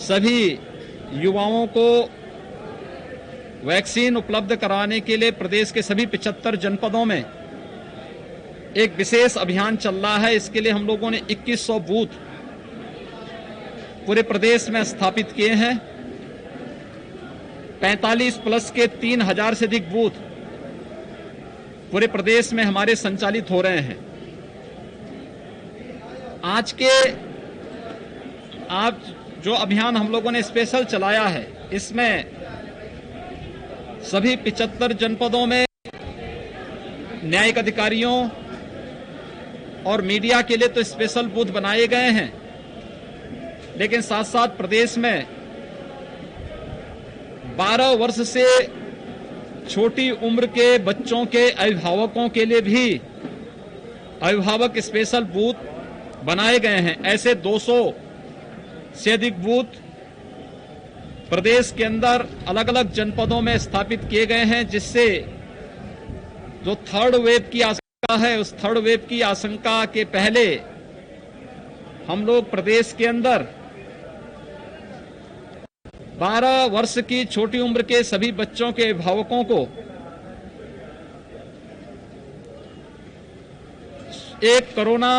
सभी युवाओं को वैक्सीन उपलब्ध कराने के लिए प्रदेश के सभी 75 जनपदों में एक विशेष अभियान चल रहा है। इसके लिए हम लोगों ने 2100 बूथ पूरे प्रदेश में स्थापित किए हैं। 45 प्लस के 3000 से अधिक बूथ पूरे प्रदेश में हमारे संचालित हो रहे हैं। आज जो अभियान हम लोगों ने स्पेशल चलाया है, इसमें सभी 75 जनपदों में न्यायिक अधिकारियों और मीडिया के लिए तो स्पेशल बूथ बनाए गए हैं, लेकिन साथ साथ प्रदेश में 12 वर्ष से छोटी उम्र के बच्चों के अभिभावकों के लिए भी अभिभावक स्पेशल बूथ बनाए गए हैं। ऐसे 200 से अधिक बूथ प्रदेश के अंदर अलग अलग जनपदों में स्थापित किए गए हैं, जिससे जो थर्ड वेव की आशंका है, उस थर्ड वेव की आशंका के पहले हम लोग प्रदेश के अंदर 12 वर्ष की छोटी उम्र के सभी बच्चों के अभिभावकों को एक कोरोना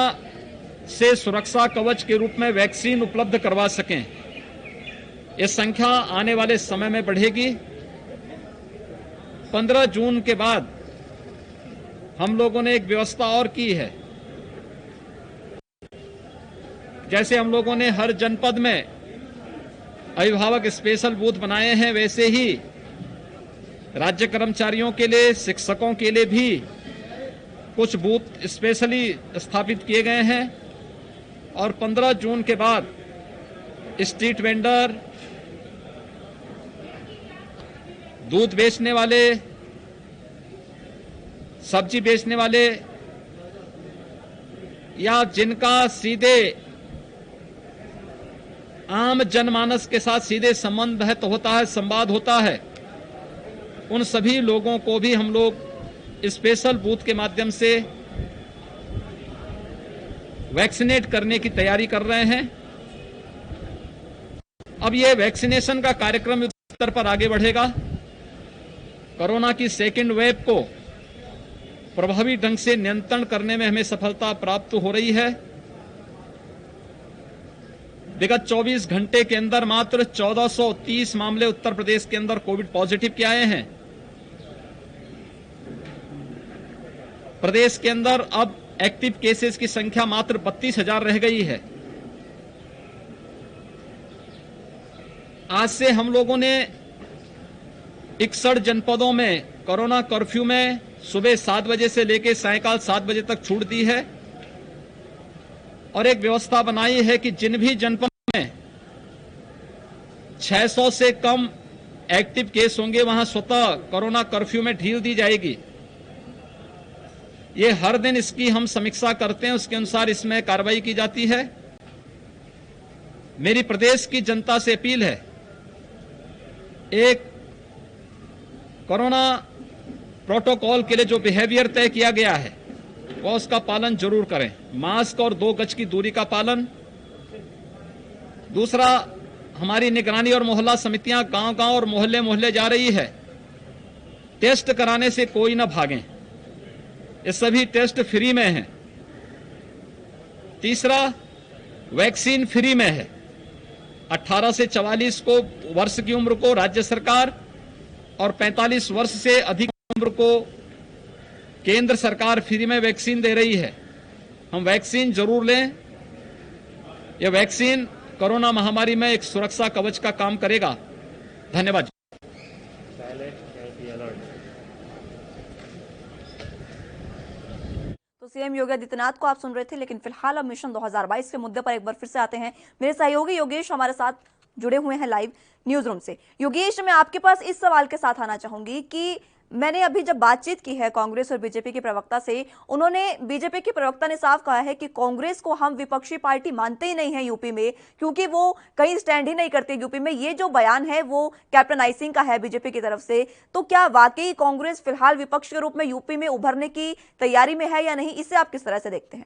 से सुरक्षा कवच के रूप में वैक्सीन उपलब्ध करवा सकें। ये संख्या आने वाले समय में बढ़ेगी। 15 जून के बाद हम लोगों ने एक व्यवस्था और की है। जैसे हम लोगों ने हर जनपद में अभिभावक स्पेशल बूथ बनाए हैं, वैसे ही राज्य कर्मचारियों के लिए, शिक्षकों के लिए भी कुछ बूथ स्पेशली स्थापित किए गए हैं। और 15 जून के बाद स्ट्रीट वेंडर, दूध बेचने वाले, सब्जी बेचने वाले या जिनका सीधे आम जनमानस के साथ सीधे संबंध है तो होता है, संवाद होता है, उन सभी लोगों को भी हम लोग स्पेशल बूथ के माध्यम से वैक्सीनेट करने की तैयारी कर रहे हैं। अब ये वैक्सीनेशन का कार्यक्रम युद्ध स्तर पर आगे बढ़ेगा। कोरोना की सेकेंड वेव को प्रभावी ढंग से नियंत्रण करने में हमें सफलता प्राप्त हो रही है। विगत 24 घंटे के अंदर मात्र 1430 मामले उत्तर प्रदेश के अंदर कोविड पॉजिटिव के आए हैं। प्रदेश के अंदर अब एक्टिव केसेस की संख्या मात्र 32,000 रह गई है। आज से हम लोगों ने 61 जनपदों में कोरोना कर्फ्यू में सुबह 7 बजे से लेकर सायंकाल 7 बजे तक छूट दी है और एक व्यवस्था बनाई है कि जिन भी जनपद में 600 से कम एक्टिव केस होंगे वहां स्वतः कोरोना कर्फ्यू में ढील दी जाएगी। ये हर दिन इसकी हम समीक्षा करते हैं, उसके अनुसार इसमें कार्रवाई की जाती है। मेरी प्रदेश की जनता से अपील है, एक कोरोना प्रोटोकॉल के लिए जो बिहेवियर तय किया गया है वो उसका पालन जरूर करें। मास्क और 2 गज की दूरी का पालन। दूसरा, हमारी निगरानी और मोहल्ला समितियां गांव-गांव और मोहल्ले-मोहल्ले जा रही है। टेस्ट कराने से कोई ना भागें, ये सभी टेस्ट फ्री में हैं। तीसरा, वैक्सीन फ्री में है। 18 से 44 को वर्ष की उम्र को राज्य सरकार और 45 वर्ष से अधिक उम्र को केंद्र सरकार फ्री में वैक्सीन दे रही है। हम वैक्सीन जरूर लें। यह वैक्सीन कोरोना महामारी में एक सुरक्षा कवच का काम करेगा। धन्यवाद। तो सीएम योगी आदित्यनाथ को आप सुन रहे थे, लेकिन फिलहाल अब मिशन 2022 के मुद्दे पर एक बार फिर से आते हैं। मेरे सहयोगी योगेश हमारे साथ जुड़े हुए हैं लाइव न्यूज रूम से। योगेश, मैं आपके पास इस सवाल के साथ आना चाहूंगी कि मैंने अभी जब बातचीत की है कांग्रेस और बीजेपी के प्रवक्ता से, उन्होंने, बीजेपी के प्रवक्ता ने साफ कहा है कि कांग्रेस को हम विपक्षी पार्टी मानते ही नहीं है यूपी में, क्योंकि वो कहीं स्टैंड ही नहीं करती यूपी में। ये जो बयान है वो कैप्टन आई सिंह का है बीजेपी की तरफ से। तो क्या वाकई कांग्रेस फिलहाल विपक्ष के रूप में यूपी में उभरने की तैयारी में है या नहीं, इसे आप किस तरह से देखते हैं?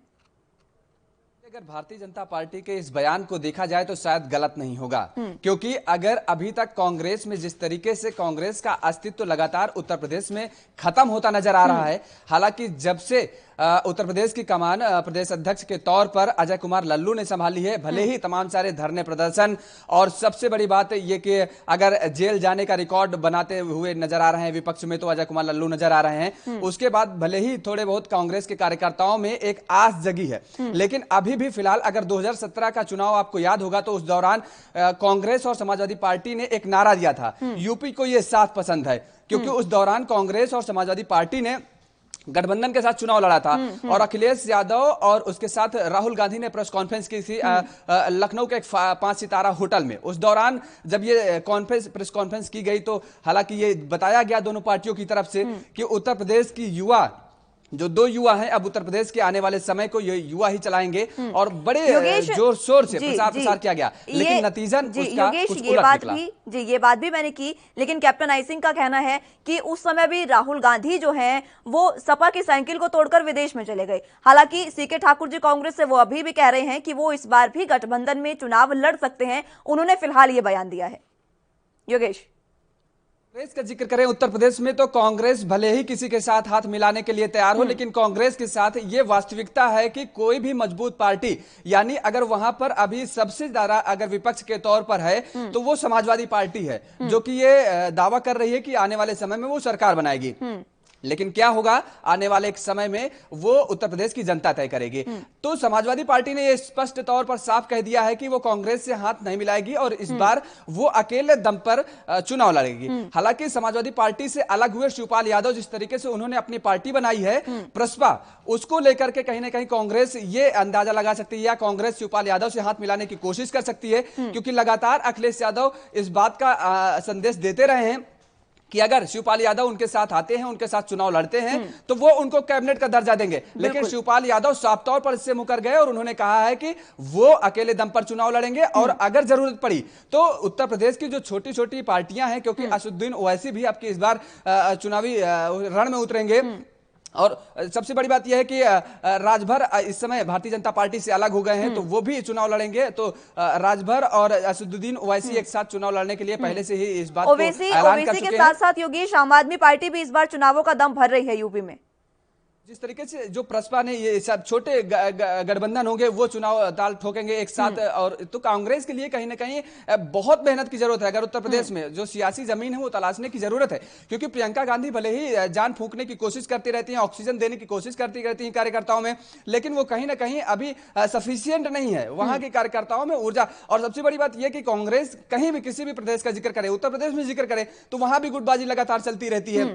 अगर भारतीय जनता पार्टी के इस बयान को देखा जाए तो शायद गलत नहीं होगा, क्योंकि अगर अभी तक कांग्रेस में जिस तरीके से कांग्रेस का अस्तित्व लगातार उत्तर प्रदेश में खत्म होता नजर आ रहा है, हालांकि जब से उत्तर प्रदेश की कमान प्रदेश अध्यक्ष के तौर पर अजय कुमार लल्लू ने संभाली है। भले ही तमाम सारे धरने प्रदर्शन और सबसे बड़ी बात ये कि अगर जेल जाने का रिकॉर्ड बनाते हुए नजर आ रहे हैं विपक्ष में तो अजय कुमार लल्लू नजर आ रहे हैं। उसके बाद भले ही थोड़े बहुत कांग्रेस के कार्यकर्ताओं में एक आस जगी है, लेकिन अभी भी फिलहाल अगर 2017 का चुनाव आपको याद होगा तो उस दौरान कांग्रेस और समाजवादी पार्टी ने एक नारा दिया था, यूपी को ये साथ पसंद है, क्योंकि उस दौरान कांग्रेस और समाजवादी पार्टी ने गठबंधन के साथ चुनाव लड़ा था और अखिलेश यादव और उसके साथ राहुल गांधी ने प्रेस कॉन्फ्रेंस की थी लखनऊ के एक 5 सितारा होटल में। उस दौरान जब ये प्रेस कॉन्फ्रेंस की गई तो हालांकि ये बताया गया दोनों पार्टियों की तरफ से कि उत्तर प्रदेश की युवा जो 2 युवा हैं अब उत्तर प्रदेश के आने वाले समय को ये युवा ही चलाएंगे और बड़े जोर शोर से प्रचार किया गया, लेकिन नतीजन उसका कुछ उलट निकला। ये बात भी मैंने की, लेकिन कैप्टन आई सिंह का कहना है कि उस समय भी राहुल गांधी जो हैं वो सपा की साइकिल को तोड़कर विदेश में चले गए। हालांकि सीके ठाकुर जी कांग्रेस से वो अभी भी कह रहे हैं कि वो इस बार भी गठबंधन में चुनाव लड़ सकते हैं। उन्होंने फिलहाल ये बयान दिया है। योगेश, कांग्रेस का जिक्र करें उत्तर प्रदेश में तो कांग्रेस भले ही किसी के साथ हाथ मिलाने के लिए तैयार हो, लेकिन कांग्रेस के साथ ये वास्तविकता है कि कोई भी मजबूत पार्टी, यानी अगर वहां पर अभी सबसे ज्यादा अगर विपक्ष के तौर पर है तो वो समाजवादी पार्टी है, जो कि ये दावा कर रही है कि आने वाले समय में वो सरकार बनाएगी। लेकिन क्या होगा आने वाले एक समय में वो उत्तर प्रदेश की जनता तय करेगी। तो समाजवादी पार्टी ने यह स्पष्ट तौर पर साफ कह दिया है कि वो कांग्रेस से हाथ नहीं मिलाएगी और इस बार वो अकेले दम पर चुनाव लड़ेगी। हालांकि समाजवादी पार्टी से अलग हुए शिवपाल यादव जिस तरीके से उन्होंने अपनी पार्टी बनाई है प्रसपा, उसको लेकर के कहीं ना कहीं कांग्रेस ये अंदाजा लगा सकती है या कांग्रेस शिवपाल यादव से हाथ मिलाने की कोशिश कर सकती है, क्योंकि लगातार अखिलेश यादव इस बात का संदेश देते रहे हैं कि अगर शिवपाल यादव उनके साथ आते हैं, उनके साथ चुनाव लड़ते हैं तो वो उनको कैबिनेट का दर्जा देंगे। लेकिन शिवपाल यादव साफ तौर पर इससे मुकर गए और उन्होंने कहा है कि वो अकेले दम पर चुनाव लड़ेंगे और अगर जरूरत पड़ी तो उत्तर प्रदेश की जो छोटी छोटी पार्टियां हैं, क्योंकि असदुद्दीन ओवैसी भी आपकी इस बार चुनावी रण में उतरेंगे और सबसे बड़ी बात यह है कि राजभर इस समय भारतीय जनता पार्टी से अलग हो गए हैं तो वो भी चुनाव लड़ेंगे। तो राजभर और असदुद्दीन ओवैसी एक साथ चुनाव लड़ने के लिए पहले से ही इस बात को ऐलान कर चुके हैं। के साथ साथ योगेश, आम आदमी पार्टी भी इस बार चुनावों का दम भर रही है यूपी में। जिस तरीके से जो प्रसपा ने ये सब छोटे गठबंधन होंगे वो चुनाव ताल ठोकेंगे एक साथ, और तो कांग्रेस के लिए कहीं ना कहीं बहुत मेहनत की जरूरत है। अगर उत्तर प्रदेश में जो सियासी जमीन है वो तलाशने की जरूरत है, क्योंकि प्रियंका गांधी भले ही जान फूंकने की कोशिश करती रहती हैं, ऑक्सीजन देने की कोशिश करती रहती हैं कार्यकर्ताओं में, लेकिन वो कहीं ना कहीं अभी सफिशियंट नहीं है वहां के कार्यकर्ताओं में ऊर्जा। और सबसे बड़ी बात यह कि कांग्रेस कहीं भी किसी भी प्रदेश का जिक्र करे, उत्तर प्रदेश में जिक्र करे तो वहां भी गुटबाजी लगातार चलती रहती है।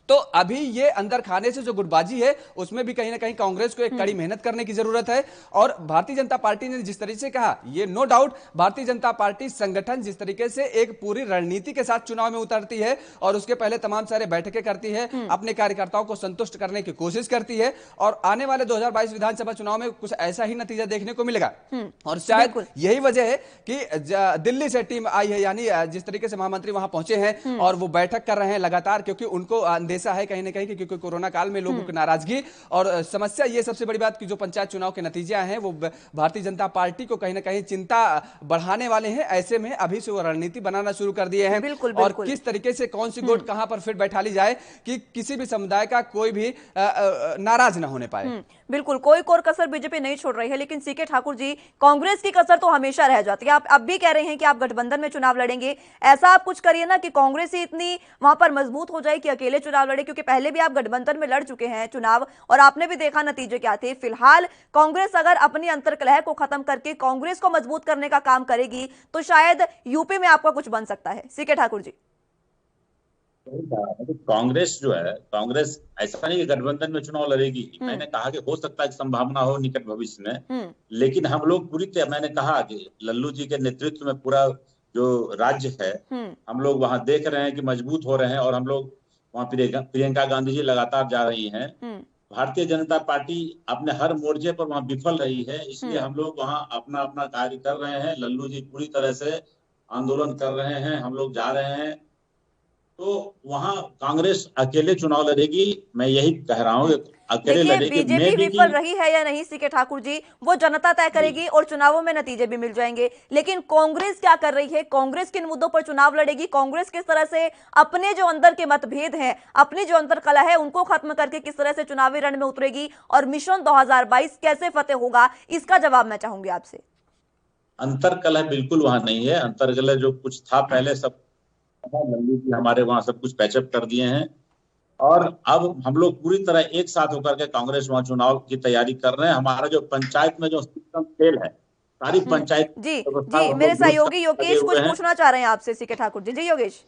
तो अभी ये अंदर खाने से जो गुटबाजी है उसमें भी कहीं ना कहीं कांग्रेस को एक कड़ी मेहनत करने की जरूरत है। और भारतीय जनता पार्टी ने जिस तरीके से कहा, ये no doubt Bharatiya Janata party संगठन जिस तरीके से एक पूरी रणनीति के साथ चुनाव में उतरती है और उसके पहले तमाम सारे बैठकें करती है, अपने कार्यकर्ताओं को संतुष्ट करने की कोशिश करती है और आने वाले 2022 विधानसभा चुनाव में कुछ ऐसा ही नतीजा देखने को मिलेगा। और शायद यही वजह है कि दिल्ली से टीम आई है, यानी जिस तरीके से महामंत्री वहां पहुंचे हैं और वो बैठक कर रहे हैं लगातार, क्योंकि उनको ऐसा है कहीं ना कहीं क्योंकि कोरोना काल में लोगों की नाराजगी और समस्या, ये सबसे बड़ी बात कि जो पंचायत चुनाव के नतीजे आए हैं वो भारतीय जनता पार्टी को कहीं ना कहीं चिंता बढ़ाने वाले हैं। ऐसे में अभी से वो रणनीति बनाना शुरू कर दिए हैं और किस तरीके से कौन सी गोट कहां पर फिर बैठा ली जाए कि किसी भी समुदाय का कोई भी नाराज ना होने पाए। बिल्कुल, कोई कोर कसर बीजेपी नहीं छोड़ रही है, लेकिन सीके ठाकुर जी, कांग्रेस की कसर तो हमेशा रह जाती है। आप अब भी कह रहे हैं कि आप गठबंधन में चुनाव लड़ेंगे, ऐसा आप कुछ करिए ना कि कांग्रेस ही इतनी वहां पर मजबूत हो जाए कि अकेले चुनाव लड़े, क्योंकि पहले भी आप गठबंधन में लड़ चुके हैं चुनाव और आपने भी देखा नतीजे क्या थे। फिलहाल कांग्रेस अगर अपनी अंतर्कलह को खत्म करके कांग्रेस को मजबूत करने का काम करेगी तो शायद यूपी में आपका कुछ बन सकता है। सीके ठाकुर जी, कांग्रेस जो है, कांग्रेस ऐसा नहीं कि गठबंधन में चुनाव लड़ेगी। मैंने कहा कि हो सकता है संभावना हो निकट भविष्य में, लेकिन हम लोग मैंने कहा कि लल्लू जी के नेतृत्व में पूरा जो राज्य है हम लोग वहां देख रहे हैं कि मजबूत हो रहे हैं और हम लोग वहां प्रियंका गांधी जी लगातार जा रही हैं। भारतीय जनता पार्टी अपने हर मोर्चे पर वहां विफल रही है, इसलिए हम लोग वहां अपना अपना कार्य कर रहे हैं। लल्लू जी पूरी तरह से आंदोलन कर रहे हैं, हम लोग जा रहे हैं तो वहां कांग्रेस अकेले चुनाव लड़ेगी। मैं यही कह रहा हूँ, अकेले देखिए, लड़ेगी। बीजेपी विफल रही है या नहीं सीके ठाकुर जी, वो जनता तय करेगी और चुनावों में नतीजे भी मिल जाएंगे। लेकिन कांग्रेस क्या कर रही है, कांग्रेस किन मुद्दों पर चुनाव लड़ेगी, कांग्रेस किस तरह से अपने जो अंदर के मतभेद हैं, अपनी जो अंतर कला है, उनको खत्म करके किस तरह से चुनावी रण में उतरेगी और मिशन 2022 कैसे फतेह होगा, इसका जवाब मैं चाहूंगी आपसे। अंतर कलह बिल्कुल वहां नहीं है। अंतर कलह जो कुछ था पहले, सब लल्लू जी हमारे वहां सब कुछ पैचअप कर दिए हैं, और अब हम लोग पूरी तरह एक साथ होकर के कांग्रेस वहां चुनाव की तैयारी कर रहे हैं। हमारा जो पंचायत में जो सिस्टम फेल है, सारी पंचायत जी व्यवस्था जी, हम मेरे लोग दुरुस्त सहयोगी करके योगेश हुए कुछ हैं। पूछना चाह रहे हैं आपसे सीके ठाकुर जी। जी योगेश।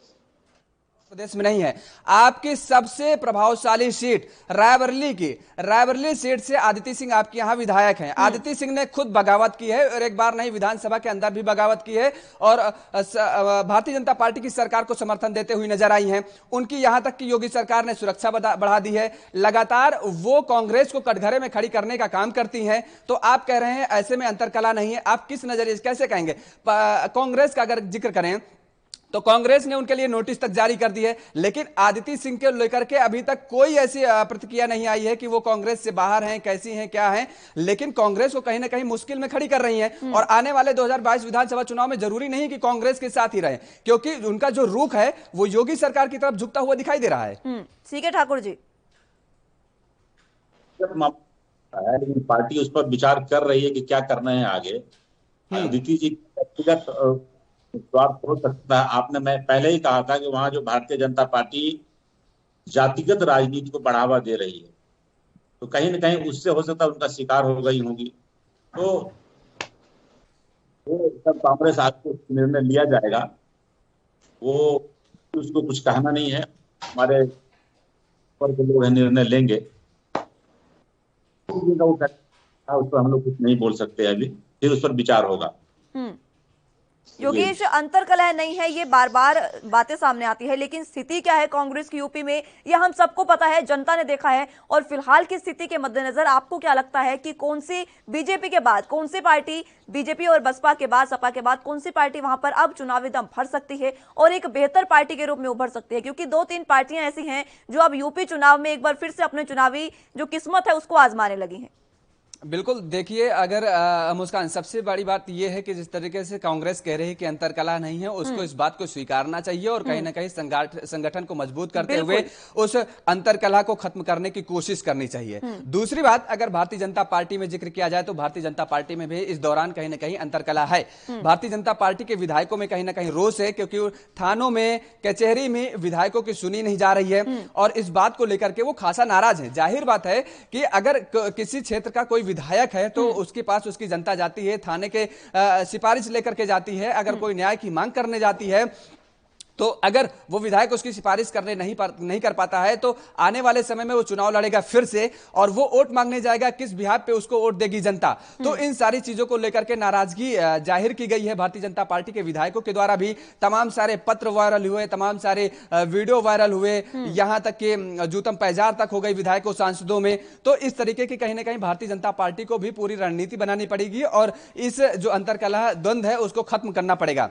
प्रदेश में नहीं है। आपकी सबसे प्रभावशाली सीट रायबरेली सीट से आदित्य सिंह आपके यहाँ विधायक हैं। आदित्य सिंह ने खुद बगावत की है और एक बार नहीं, विधानसभा के अंदर भी बगावत की है और भारतीय जनता पार्टी की सरकार को समर्थन देते हुए नजर आई हैं। उनकी यहां तक कि योगी सरकार ने सुरक्षा बढ़ा दी है। लगातार वो कांग्रेस को कटघरे में खड़ी करने का काम करती हैं। तो आप कह रहे हैं ऐसे में अंतरकला नहीं है, आप किस नजरिए से कैसे कहेंगे? कांग्रेस का अगर जिक्र करें तो कांग्रेस ने उनके लिए नोटिस तक जारी कर दी है, लेकिन आदित्य सिंह के लेकर के अभी तक कोई ऐसी प्रतिक्रिया नहीं आई है कि वो कांग्रेस से बाहर हैं, कैसी हैं, क्या हैं। लेकिन कांग्रेस को कहीं ना कहीं मुश्किल में खड़ी कर रही हैं और आने वाले 2022 विधानसभा चुनाव में जरूरी नहीं कि कांग्रेस के साथ ही रहे, क्योंकि उनका जो रुख है वो योगी सरकार की तरफ झुकता हुआ दिखाई दे रहा है। सीके ठाकुर जी। लेकिन पार्टी उस पर विचार कर रही है कि क्या करना है आगे। आदित्य जी व्यक्तिगत स्वार्थ हो सकता है। आपने, मैं पहले ही कहा था कि वहां जो भारतीय जनता पार्टी जातिगत राजनीति को बढ़ावा दे रही है, तो कहीं ना कहीं उससे हो सकता है उनका शिकार हो गई होगी। तो वो सब कांग्रेस आपको निर्णय लिया जाएगा, वो उसको कुछ कहना नहीं है। हमारे ऊपर के लोग निर्णय लेंगे, उस पर हम लोग कुछ नहीं बोल सकते अभी, फिर उस पर विचार होगा। योगेश, अंतरकलह नहीं है, ये बार बार बातें सामने आती है, लेकिन स्थिति क्या है कांग्रेस की यूपी में, यह हम सबको पता है, जनता ने देखा है। और फिलहाल की स्थिति के मद्देनजर आपको क्या लगता है कि कौन सी बीजेपी के बाद कौन सी पार्टी, बीजेपी और बसपा के बाद, सपा के बाद कौन सी पार्टी वहां पर अब चुनावी दम भर सकती है और एक बेहतर पार्टी के रूप में उभर सकती है? क्योंकि 2-3 पार्टियां ऐसी हैं जो अब यूपी चुनाव में एक बार फिर से अपने चुनावी जो किस्मत है उसको आजमाने लगी हैं। बिल्कुल, देखिए, अगर मुस्कान, सबसे बड़ी बात यह है कि जिस तरीके से कांग्रेस कह रही है कि अंतरकला नहीं है, उसको इस बात को स्वीकारना चाहिए और कहीं ना कहीं संगठन को मजबूत करते हुए उस अंतरकला को खत्म करने की कोशिश करनी चाहिए। दूसरी बात, अगर भारतीय जनता पार्टी में जिक्र किया जाए तो भारतीय जनता पार्टी में भी इस दौरान कहीं ना कहीं अंतरकला है। भारतीय जनता पार्टी के विधायकों में कहीं ना कहीं रोष है, क्योंकि थानों में, कचहरी में विधायकों की सुनी नहीं जा रही है और इस बात को लेकर के वो खासा नाराज है। जाहिर बात है कि अगर किसी क्षेत्र का कोई विधायक है तो उसके पास उसकी जनता जाती है, थाने के सिफारिश लेकर के जाती है। अगर कोई न्याय की मांग करने जाती है तो अगर वो विधायक उसकी सिफारिश करने नहीं कर पाता है तो आने वाले समय में वो चुनाव लड़ेगा फिर से और वो वोट मांगने जाएगा, किस बिहाफ पे उसको वोट देगी जनता। तो इन सारी चीजों को लेकर के नाराजगी जाहिर की गई है भारतीय जनता पार्टी के विधायकों के द्वारा भी। तमाम सारे पत्र वायरल हुए, तमाम सारे वीडियो वायरल हुए, यहां तक कि जूतम पैजार तक हो गई विधायकों सांसदों में। तो इस तरीके की कहीं ना कहीं भारतीय जनता पार्टी को भी पूरी रणनीति बनानी पड़ेगी और इस जो अंतरकलह द्वंद्व है उसको खत्म करना पड़ेगा।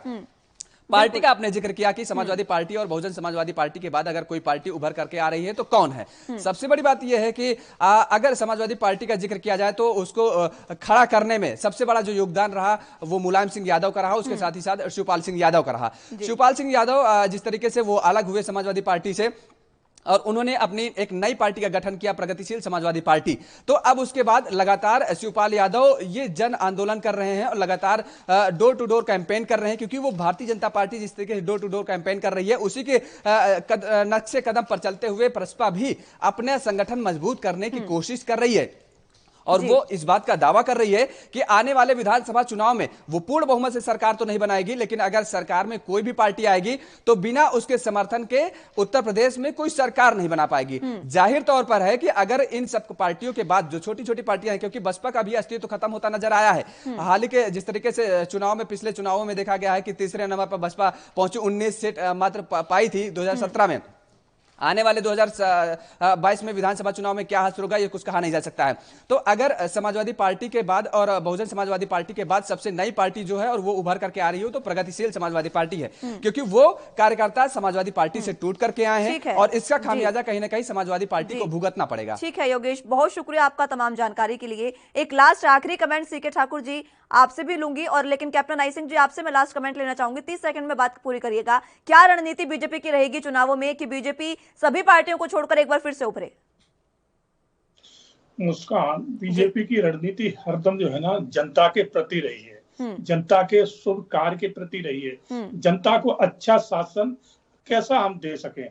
पार्टी का आपने जिक्र किया कि समाजवादी पार्टी और बहुजन समाजवादी पार्टी के बाद अगर कोई पार्टी उभर करके आ रही है तो कौन है? सबसे बड़ी बात यह है कि अगर समाजवादी पार्टी का जिक्र किया जाए तो उसको खड़ा करने में सबसे बड़ा जो योगदान रहा वो मुलायम सिंह यादव का रहा, उसके साथ ही साथ शिवपाल सिंह यादव का रहा। शिवपाल सिंह यादव जिस तरीके से वो अलग हुए समाजवादी पार्टी से और उन्होंने अपनी एक नई पार्टी का गठन किया, प्रगतिशील समाजवादी पार्टी। तो अब उसके बाद लगातार शिवपाल यादव ये जन आंदोलन कर रहे हैं और लगातार डोर टू डोर कैंपेन कर रहे हैं, क्योंकि वो भारतीय जनता पार्टी जिस तरीके से डोर टू डोर कैंपेन कर रही है उसी के नक्शे कदम पर चलते हुए बसपा भी अपने संगठन मजबूत करने की कोशिश कर रही है और वो इस बात का दावा कर रही है कि आने वाले विधानसभा चुनाव में वो पूर्ण बहुमत से सरकार तो नहीं बनाएगी, लेकिन अगर सरकार में कोई भी पार्टी आएगी तो बिना उसके समर्थन के उत्तर प्रदेश में कोई सरकार नहीं बना पाएगी। जाहिर तौर पर है कि अगर इन सब पार्टियों के बाद जो छोटी छोटी पार्टियां हैं, क्योंकि बसपा का भी अस्तित्व खत्म होता नजर आया है। हाल ही के जिस तरीके से चुनाव में, पिछले चुनावों में देखा गया है कि तीसरे नंबर पर बसपा पहुंची, 19 सीट मात्र पाई थी 2017 में। आने वाले 2022 में विधानसभा चुनाव में क्या हासिल होगा ये कुछ कहा नहीं जा सकता है। तो अगर समाजवादी पार्टी के बाद और बहुजन समाजवादी पार्टी के बाद सबसे नई पार्टी जो है और वो उभर करके आ रही हो तो प्रगतिशील समाजवादी पार्टी है, क्योंकि वो कार्यकर्ता समाजवादी पार्टी से टूट करके आए हैं और इसका खामियाजा कहीं ना कहीं समाजवादी पार्टी को भुगतना पड़ेगा। ठीक है योगेश, बहुत शुक्रिया आपका तमाम जानकारी के लिए। एक लास्ट आखिरी कमेंट सीके ठाकुर जी आपसे भी लूंगी, और लेकिन कैप्टन आई सिंह जी आपसे मैं लास्ट कमेंट लेना चाहूंगी, 30 सेकंड में बात पूरी करिएगा। क्या रणनीति बीजेपी की रहेगी चुनावों में कि बीजेपी सभी पार्टियों को छोड़कर एक बार फिर से उभरे? मुस्कान, बीजेपी की रणनीति हरदम जो है ना जनता के प्रति रही है, जनता के शुभ कार्य के प्रति रही है, जनता को अच्छा शासन कैसा हम दे सके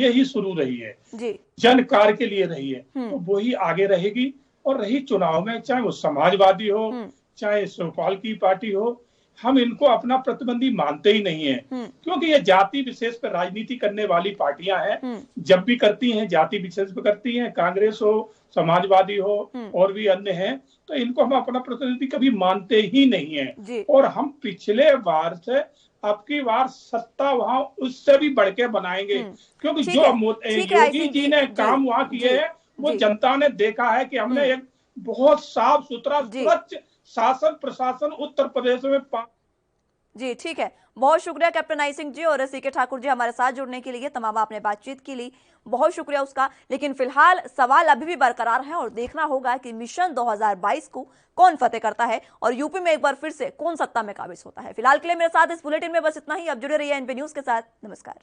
यही शुरू रही है जी। जन कार्य के लिए रही है, तो वही आगे रहेगी। और रही चुनाव में, चाहे वो समाजवादी हो चाहे शिवपाल की पार्टी हो, हम इनको अपना प्रतिद्वंदी मानते ही नहीं है, क्योंकि ये जाति विशेष पर राजनीति करने वाली पार्टियां हैं। जब भी करती हैं जाति विशेष पर करती हैं, कांग्रेस हो समाजवादी हो और भी अन्य हैं, तो इनको हम अपना प्रतिनिधि कभी मानते ही नहीं है। और हम पिछले बार से अब की बार सत्ता वहां उससे भी बढ़ के बनाएंगे, क्योंकि जो योगी जी ने काम वहां किए हैं वो जनता ने देखा है कि हमने एक बहुत साफ सुथरा स्वच्छ शासन प्रशासन उत्तर प्रदेश में जी। ठीक है, बहुत शुक्रिया कैप्टन आई सिंह जी और सीके ठाकुर जी हमारे साथ जुड़ने के लिए, तमाम आपने बातचीत के लिए बहुत शुक्रिया उसका। लेकिन फिलहाल सवाल अभी भी बरकरार है और देखना होगा कि मिशन 2022 को कौन फतेह करता है और यूपी में एक बार फिर से कौन सत्ता में काबिज होता है। फिलहाल के लिए मेरे साथ इस बुलेटिन में बस इतना ही। अब जुड़े रहिए एनपी न्यूज के साथ। नमस्कार।